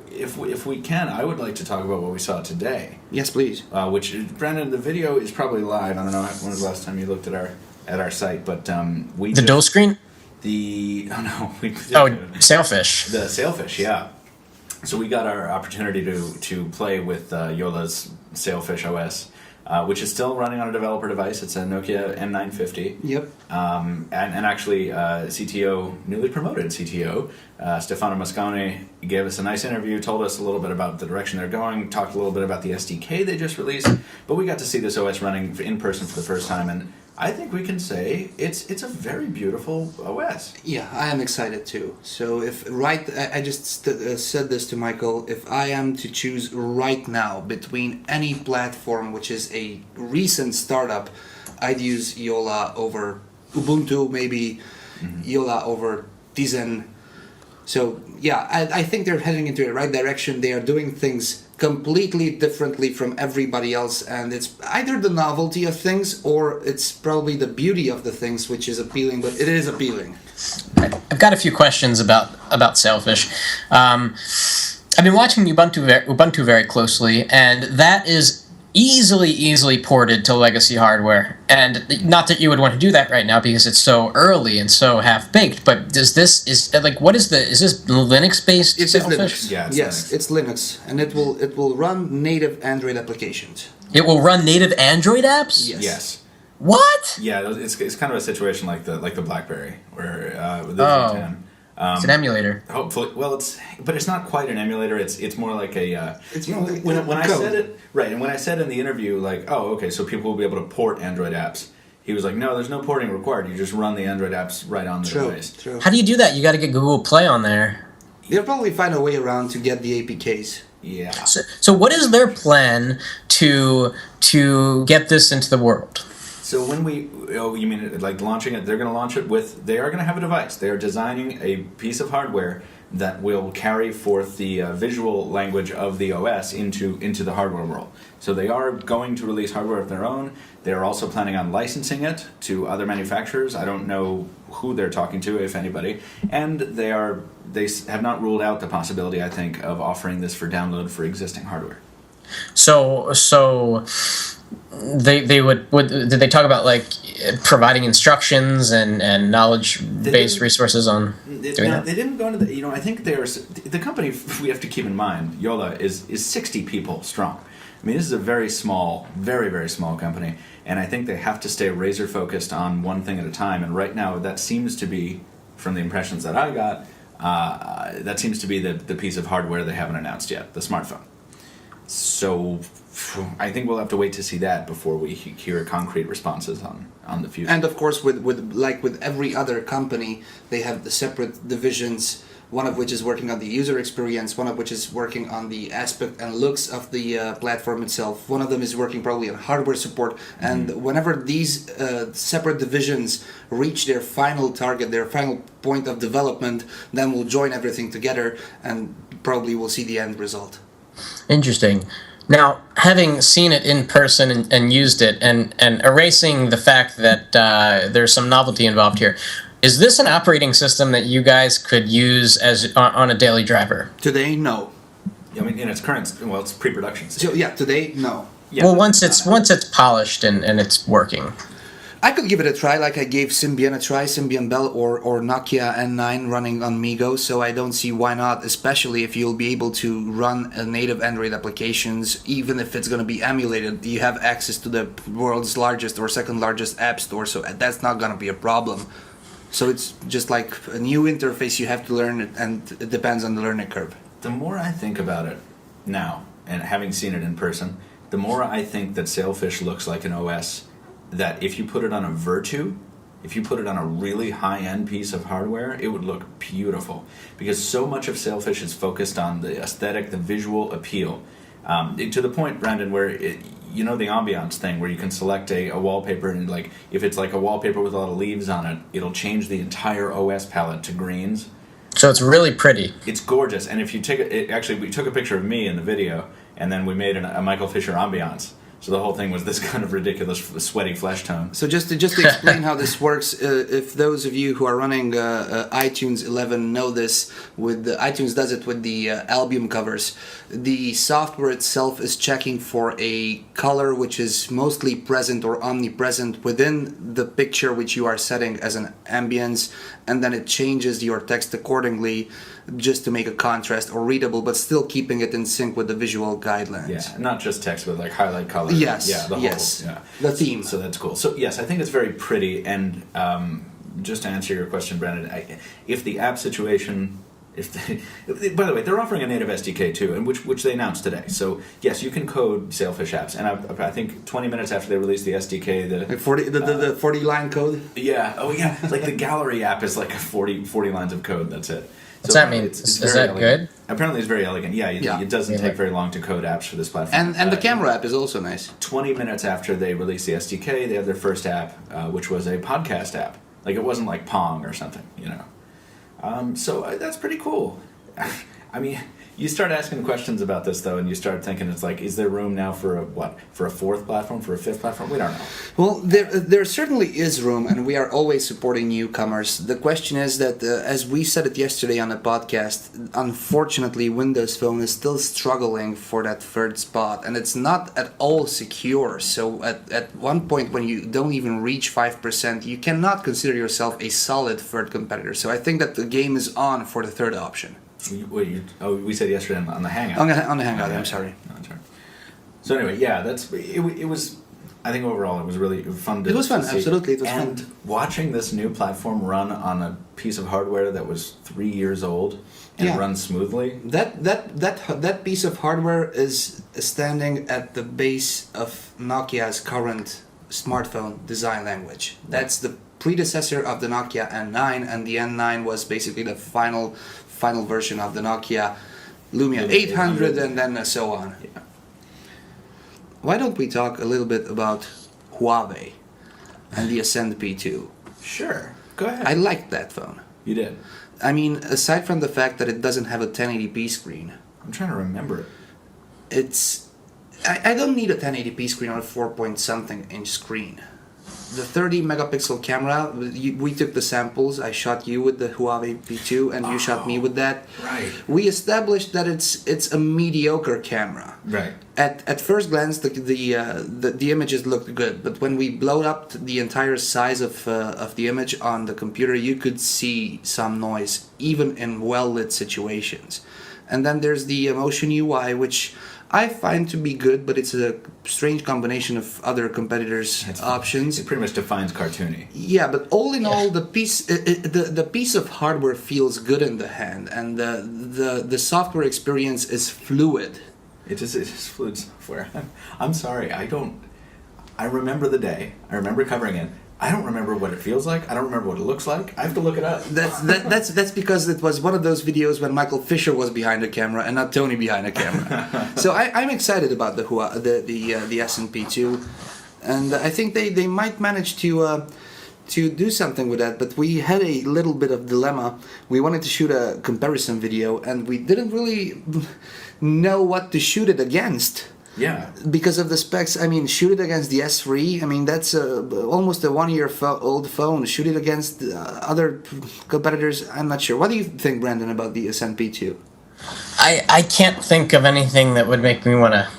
if we can, I would like to talk about what we saw today. Yes, please. Which, Brendan, the video is probably live. I don't know when was the last time you looked at our site, but we dual screen. Sailfish. The Sailfish, yeah. So we got our opportunity to play with Yola's Sailfish OS. Which is still running on a developer device. It's a Nokia N950. Yep. And actually, newly promoted CTO, Stefano Moscone, gave us a nice interview, told us a little bit about the direction they're going, talked a little bit about the SDK they just released, but we got to see this OS running in person for the first time, and I think we can say it's a very beautiful OS. Yeah, I am excited too. So I just said this to Michael, if I am to choose right now between any platform which is a recent startup, I'd use Yola over Ubuntu, maybe Yola over Tizen. So yeah, I think they're heading into the right direction. They are doing things completely differently from everybody else, and it's either the novelty of things or it's probably the beauty of the things which is appealing, but it is appealing. I've got a few questions about Sailfish. I've been watching Ubuntu very closely, and that is easily ported to legacy hardware. And not that you would want to do that right now because it's so early and so half baked. But is this Linux based? It's Linux. Yeah, it's Yes, Linux. it's Linux, and it will run native Android applications. It will run native Android apps. Yes. What? Yeah, it's kind of a situation like the BlackBerry, where with the Z10. It's an emulator. Hopefully, well, but it's not quite an emulator. It's more like a. It's you know, more like when I code. said it right, and when I said in the interview, like, oh, okay, so people will be able to port Android apps. He was like, no, there's no porting required. You just run the Android apps right on the device. True. How do you do that? You got to get Google Play on there. They'll probably find a way around to get the APKs. Yeah. So what is their plan to get this into the world? So when you mean like launching it? They're going to launch it with. They are going to have a device. They are designing a piece of hardware that will carry forth the visual language of the OS into the hardware world. So they are going to release hardware of their own. They are also planning on licensing it to other manufacturers. I don't know who they're talking to, if anybody. And they have not ruled out the possibility, I think, of offering this for download for existing hardware. So they would did they talk about like providing instructions and knowledge based resources on doing that? They didn't go into the. I think the company. We have to keep in mind, Yola is 60 people strong. I mean, this is a very small, very very small company, and I think they have to stay razor focused on one thing at a time. And right now, that seems to be, from the impressions that I got, that seems to be the piece of hardware they haven't announced yet, the smartphone. So I think we'll have to wait to see that before we hear concrete responses on the future. And of course, with every other company, they have the separate divisions. One of which is working on the user experience, one of which is working on the aspect and looks of the platform itself. One of them is working probably on hardware support. And whenever these separate divisions reach their final target, their final point of development, then we'll join everything together and probably we'll see the end result. Interesting. Now, having seen it in person and used it, and erasing the fact that there's some novelty involved here, is this an operating system that you guys could use as on a daily driver? Today, no. I mean, in its current, it's pre-production stage. So, yeah, today, no. Yeah, well, once it's polished and it's working. I could give it a try, like I gave Symbian a try, Symbian Bell or Nokia N9 running on Migo, so I don't see why not, especially if you'll be able to run a native Android applications, even if it's going to be emulated. You have access to the world's largest or second largest app store, so that's not going to be a problem. So it's just like a new interface you have to learn, and it depends on the learning curve. The more I think about it now, and having seen it in person, the more I think that Sailfish looks like an OS that if you put it on a Virtu, if you put it on a really high-end piece of hardware, it would look beautiful. Because so much of Sailfish is focused on the aesthetic, the visual appeal. To the point, Brandon, where the ambiance thing, where you can select a wallpaper, and like if it's like a wallpaper with a lot of leaves on it, it'll change the entire OS palette to greens. So it's really pretty. It's gorgeous. And if you take actually, we took a picture of me in the video, and then we made a Michael Fisher ambiance. So the whole thing was this kind of ridiculous sweaty flesh tone. So just to explain how this works, if those of you who are running iTunes 11 know this, iTunes does it with the album covers. The software itself is checking for a color which is mostly present or omnipresent within the picture which you are setting as an ambience, and then it changes your text accordingly just to make a contrast or readable, but still keeping it in sync with the visual guidelines. Yeah, not just text, but like highlight color. Yes. Yeah, the whole. The theme. So that's cool. So yes, I think it's very pretty. And just to answer your question, Brandon, if the app situation, by the way, they're offering a native SDK too, and which they announced today. So yes, you can code Sailfish apps. And I think 20 minutes after they released the SDK, the 40 line code. Yeah. Oh yeah. Like the gallery app is like 40 lines of code. That's it. What's that mean? Is that elegant. good? Apparently it's very elegant. Yeah, it doesn't take very long to code apps for this platform. And the camera app is also nice. 20 minutes after they released the SDK, they had their first app, which was a podcast app. Like, it wasn't like Pong or something, So that's pretty cool. I mean, You start asking questions about this, though, and you start thinking, it's like, is there room now for a fourth platform, for a fifth platform? We don't know. Well, there certainly is room, and we are always supporting newcomers. The question is that, as we said it yesterday on the podcast, unfortunately, Windows Phone is still struggling for that third spot, and it's not at all secure. So at one point, when you don't even reach 5%, you cannot consider yourself a solid third competitor. So I think that the game is on for the third option. We said yesterday on the Hangout. On the Hangout, I'm sorry. No, sorry. So anyway, yeah, it was. I think overall it was really fun. It was fun, see. absolutely. It was and fun. Watching this new platform run on a piece of hardware that was 3 years old and run smoothly. That piece of hardware is standing at the base of Nokia's current smartphone design language. That's the predecessor of the Nokia N9, and the N9 was basically the final version of the Nokia Lumia 800 and then so on. Yeah. Why don't we talk a little bit about Huawei and the Ascend P2? Sure. Go ahead. I liked that phone. You did. I mean, aside from the fact that it doesn't have a 1080p screen, I'm trying to remember it. it's... I don't need a 1080p screen on a 4-point-something inch screen. The 30 megapixel camera, we took the samples. I shot you with the Huawei P2 and you shot me with that. Right. We established that it's a mediocre camera. Right. At first glance, the images looked good, but when we blowed up the entire size of the image on the computer, you could see some noise, even in well-lit situations. And then there's the Emotion UI, which I find to be good, but it's a strange combination of other competitors' options. It pretty much defines cartoony. Yeah, but all in all, the piece of hardware feels good in the hand, and the software experience is fluid. It is fluid software. I'm sorry, I remember the day. I remember covering it. I don't remember what it feels like. I don't remember what it looks like. I have to look it up. That's because it was one of those videos when Michael Fisher was behind the camera and not Tony behind the camera. So I'm excited about the S&P2, and I think they might manage to do something with that. But we had a little bit of dilemma. We wanted to shoot a comparison video, and we didn't really know what to shoot it against. Yeah. Because of the specs, I mean, shoot it against the S3. I mean, that's almost a 1 year old phone. Shoot it against other competitors. I'm not sure. What do you think, Brandon, about the Ascend P2? I can't think of anything that would make me want to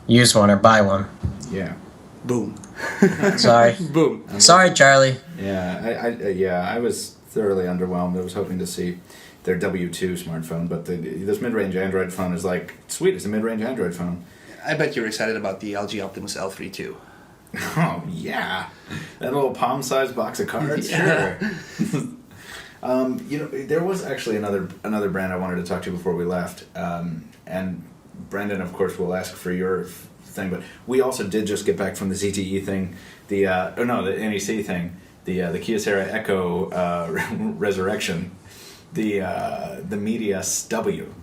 use one or buy one. Yeah. Boom. Sorry. Boom. Sorry, Charlie. Yeah. I was thoroughly underwhelmed. I was hoping to see their W2 smartphone, but this mid-range Android phone is like, sweet, it's a mid-range Android phone. I bet you're excited about the LG Optimus L3 too. Oh, yeah. That little palm-sized box of cards? Yeah. Sure. There was actually another brand I wanted to talk to before we left. And Brendan, of course, will ask for your thing, but we also did just get back from the ZTE thing, the NEC thing, the Kyocera Echo Resurrection, the Media W.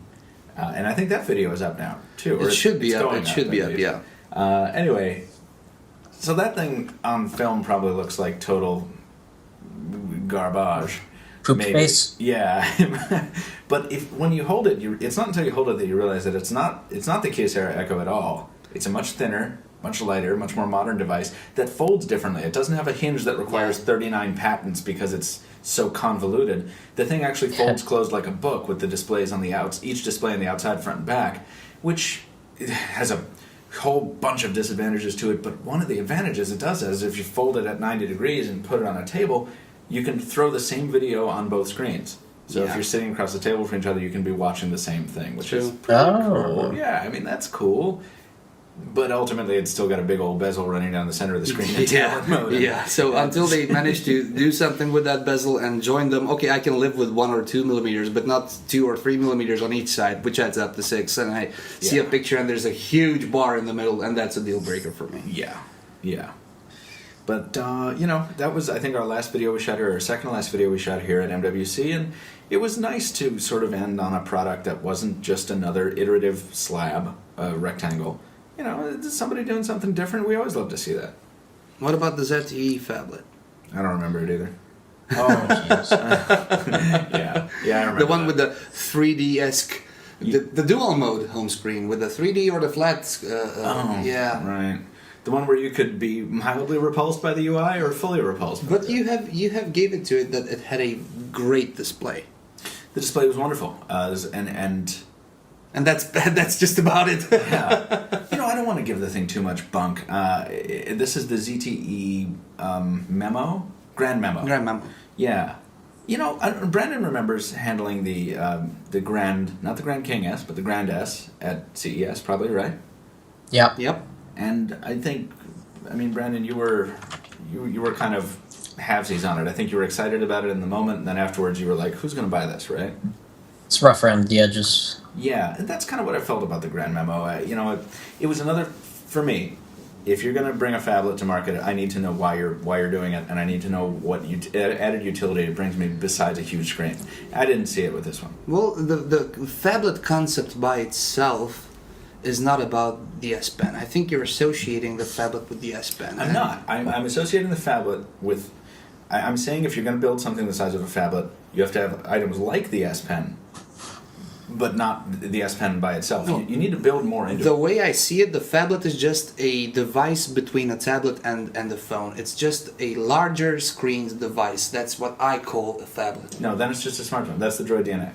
And I think that video is up now, too. It should be up. It should be up, yeah. Anyway, so that thing on film probably looks like total garbage. Poop face? Yeah. But when you hold it, it's not until you hold it that you realize that it's not the Kyocera Echo at all. It's a much thinner, much lighter, much more modern device that folds differently. It doesn't have a hinge that requires 39 patents because it's so convoluted. The thing actually folds closed like a book with the displays on the outs, each display on the outside, front, and back, which has a whole bunch of disadvantages to it. But one of the advantages it does is if you fold it at 90 degrees and put it on a table, you can throw the same video on both screens. So if you're sitting across the table from each other, you can be watching the same thing, which is pretty cool. Yeah, I mean, that's cool. But ultimately, it's still got a big old bezel running down the center of the screen. Yeah. So until they manage to do something with that bezel and join them, okay, I can live with 1 or 2 millimeters, but not 2 or 3 millimeters on each side, which adds up to 6. And I see a picture and there's a huge bar in the middle, and that's a deal breaker for me. Yeah. But, that was, I think, our last video we shot here, or second to last video we shot here at MWC, and it was nice to sort of end on a product that wasn't just another iterative slab, rectangle. Somebody doing something different. We always love to see that. What about the ZTE phablet? I don't remember it either. Oh, jeez. Yeah, I remember the one with the 3D-esque The dual mode home screen with the 3D or the flat. Yeah. Right. The one where you could be mildly repulsed by the UI or fully repulsed. But you have gave it to it that it had a great display. The display was wonderful, And that's just about it. yeah. I don't want to give the thing too much bunk. This is the ZTE Memo? Grand Memo. Grand Memo. Yeah. Brandon remembers handling the Grand, not the Grand King S, but the Grand S at CES, probably, right? Yep. And I think, Brandon, you were kind of halvesies on it. I think you were excited about it in the moment, and then afterwards you were like, who's going to buy this, right? It's rough around the edges. Yeah, and that's kind of what I felt about the Grand Memo. It was another, for me, if you're going to bring a phablet to market, I need to know why you're doing it, and I need to know what added utility it brings me besides a huge screen. I didn't see it with this one. Well, the phablet concept by itself is not about the S Pen. I think you're associating the phablet with the S Pen. I'm not. I'm associating the phablet with... I'm saying if you're going to build something the size of a phablet, you have to have items like the S Pen, but not the S Pen by itself. No. You need to build more into it. The way I see it, the phablet is just a device between a tablet and the phone. It's just a larger screen device. That's what I call a phablet. No, then it's just a smartphone. That's the Droid DNA.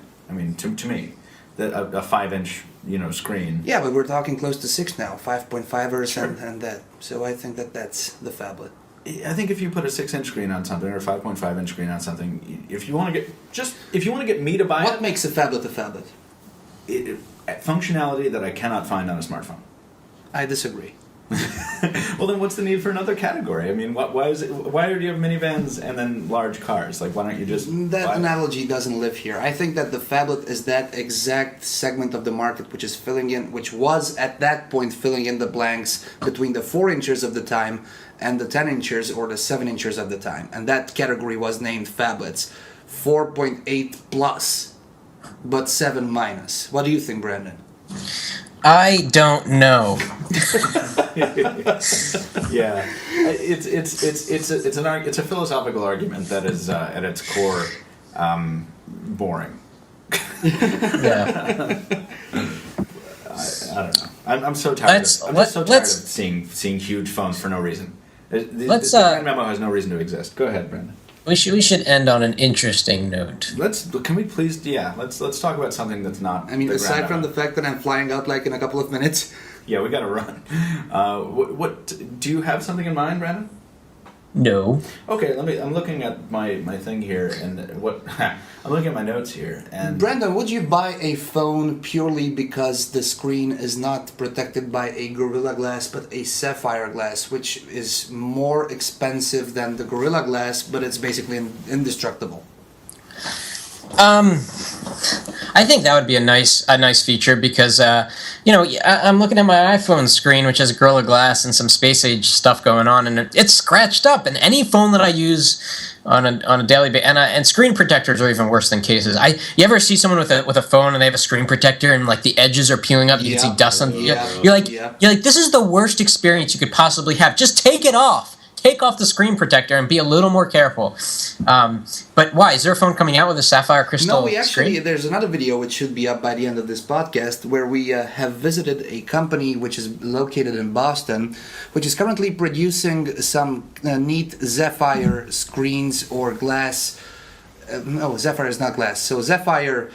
To me, a 5-inch screen. Yeah, but we're talking close to 6 now, 5.5ers sure. and that. So I think that's the phablet. I think if you put a 6-inch screen on something or a 5.5-inch screen on something, if you want to get me to buy what makes a phablet a phablet? Functionality that I cannot find on a smartphone. I disagree. Well, then what's the need for another category? Why do you have minivans and then large cars? Like, why don't you just... That analogy doesn't live here. I think that the phablet is that exact segment of the market which was at that point filling in the blanks between the 4 inches of the time and the 10 inches or the 7 inches of the time. And that category was named phablets. 4.8 plus, but 7 minus. What do you think, Brandon? I don't know. Yeah, it's a philosophical argument that is at its core boring. Yeah. I don't know. I'm so tired. I'm just so tired of seeing huge phones for no reason. The Grand Memo has no reason to exist. Go ahead, Brandon. We should end on an interesting note. Can we please? Yeah, let's talk about something that's not. Aside from the fact that I'm flying out like in a couple of minutes. Yeah, we got to run. What do you have something in mind, Brandon? No. Okay, I'm looking at my thing here, and I'm looking at my notes here. And Brandon, would you buy a phone purely because the screen is not protected by a Gorilla Glass, but a sapphire glass, which is more expensive than the Gorilla Glass, but it's basically indestructible? I think that would be a nice feature because I'm looking at my iPhone screen, which has Gorilla Glass and some space age stuff going on, and it's scratched up. And any phone that I use on a daily basis, and screen protectors are even worse than cases. You ever see someone with a phone and they have a screen protector and like the edges are peeling up, you can see dust on. You're like, this is the worst experience you could possibly have. Just take it off. Take off the screen protector and be a little more careful. But why? Is there a phone coming out with a sapphire crystal screen? There's another video which should be up by the end of this podcast where we have visited a company which is located in Boston, which is currently producing some neat sapphire screens or glass. No, sapphire is not glass. So sapphire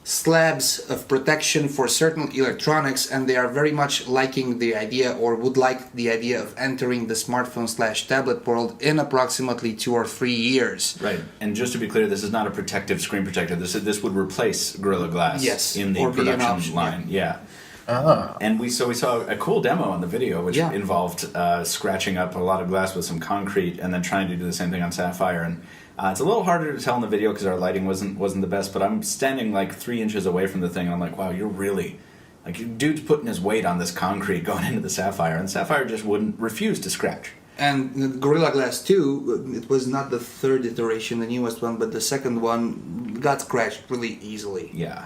slabs of protection for certain electronics, and they are very much liking the idea or would like the idea of entering the smartphone/tablet world in approximately 2 or 3 years. Right, and just to be clear, this is not a protective screen protector. This would replace Gorilla Glass in the production line. Yeah. And we saw a cool demo on the video, which involved scratching up a lot of glass with some concrete and then trying to do the same thing on sapphire. And it's a little harder to tell in the video because our lighting wasn't the best, but I'm standing like 3 inches away from the thing, and I'm like, wow, you're really... Like, dude's putting his weight on this concrete going into the sapphire, and sapphire just refuse to scratch. And Gorilla Glass 2, it was not the third iteration, the newest one, but the second one got scratched really easily. Yeah.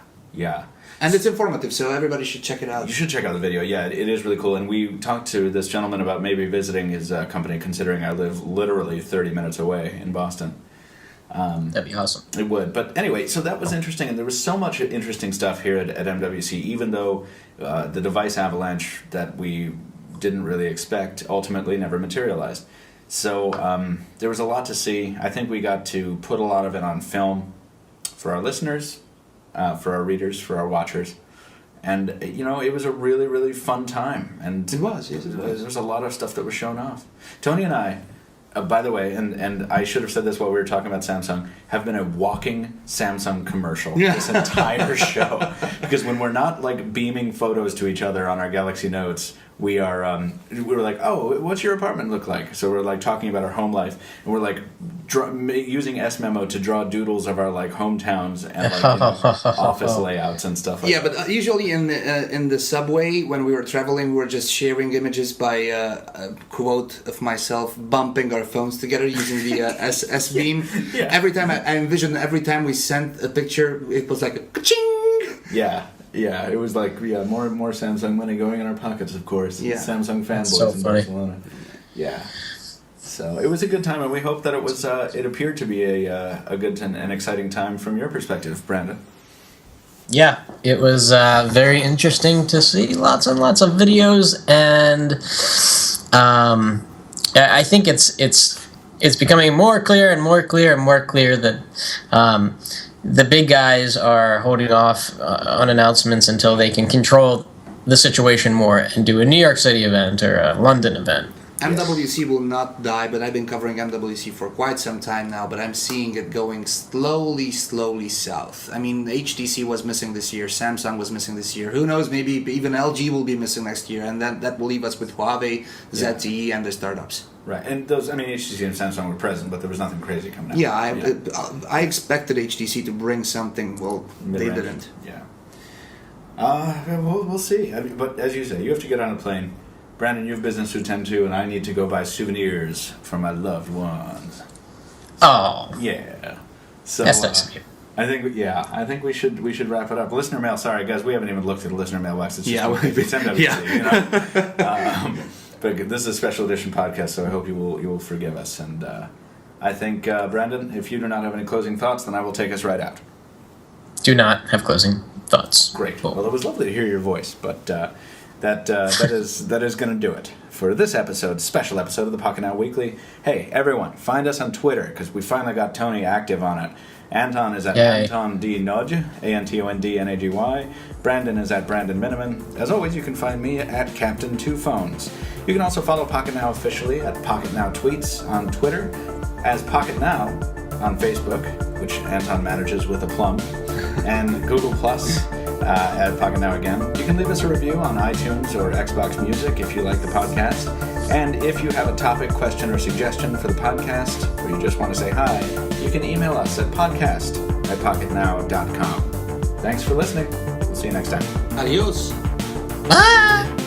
And it's informative, so everybody should check it out. You should check out the video. Yeah, it is really cool. And we talked to this gentleman about maybe visiting his company, considering I live literally 30 minutes away in Boston. That'd be awesome. It would. But anyway, so that was interesting, and there was so much interesting stuff here at MWC, even though the device avalanche that we didn't really expect ultimately never materialized. So there was a lot to see. I think we got to put a lot of it on film for our listeners, for our readers, for our watchers. And, it was a really, really fun time. And It was, yes, it was. There was a lot of stuff that was shown off. Tony and I, by the way, and I should have said this while we were talking about Samsung, have been a walking Samsung commercial this entire show. Because when we're not, beaming photos to each other on our Galaxy Notes, we're like, oh, what's your apartment look like? So we're talking about our home life, and we're using S-Memo to draw doodles of our hometowns and office layouts and stuff like that. Yeah, but usually in the subway when we were traveling, we were just sharing images by a quote of myself bumping our phones together using the S beam. Yeah. Every time I envisioned every time we sent a picture, it was like a ka-ching. Yeah, it was more and more Samsung money going in our pockets, of course. Yeah. Samsung fanboys So in funny. Barcelona. Yeah. So it was a good time, and we hope that it was. It appeared to be a good and exciting time from your perspective, Brandon. Yeah, it was very interesting to see lots and lots of videos, and I think it's becoming more clear and more clear and more clear that the big guys are holding off on announcements until they can control the situation more and do a New York City event or a London event. MWC will not die, but I've been covering MWC for quite some time now, but I'm seeing it going slowly south. I mean, HTC was missing this year, Samsung was missing this year. Who knows, maybe even LG will be missing next year, and that will leave us with Huawei, ZTE, and the startups. Right, and HTC and Samsung were present, but there was nothing crazy coming out. Yeah, I expected HTC to bring something. Well, Mid-range. they didn't. Yeah. We'll see. But as you say, you have to get on a plane. Brandon, you have business to attend to, and I need to go buy souvenirs for my loved ones. Oh, Yeah. So that's nice of you. I think we should wrap it up. Listener mail. Sorry, guys, we haven't even looked at the listener mailbox. It's just it's MWC, But this is a special edition podcast, so I hope you will forgive us. And I think, Brandon, if you do not have any closing thoughts, then I will take us right out. Do not have closing thoughts. Great. Cool. Well, it was lovely to hear your voice, but that is going to do it for this special episode of the Pocket Now Weekly. Hey, everyone, find us on Twitter, because we finally got Tony active on it. Anton is at Anton D. Nudge, ANTONDNAGY. Brandon is at Brandon Miniman. As always, you can find me at Captain Two Phones. You can also follow Pocket Now officially at Pocket Now Tweets on Twitter, as Pocket Now on Facebook, which Anton manages with a plum, and Google Plus at Pocket Now again. You can leave us a review on iTunes or Xbox Music if you like the podcast. And if you have a topic, question, or suggestion for the podcast, or you just want to say hi, you can email us at podcast@pocketnow.com. Thanks for listening. We'll see you next time. Adios. Bye.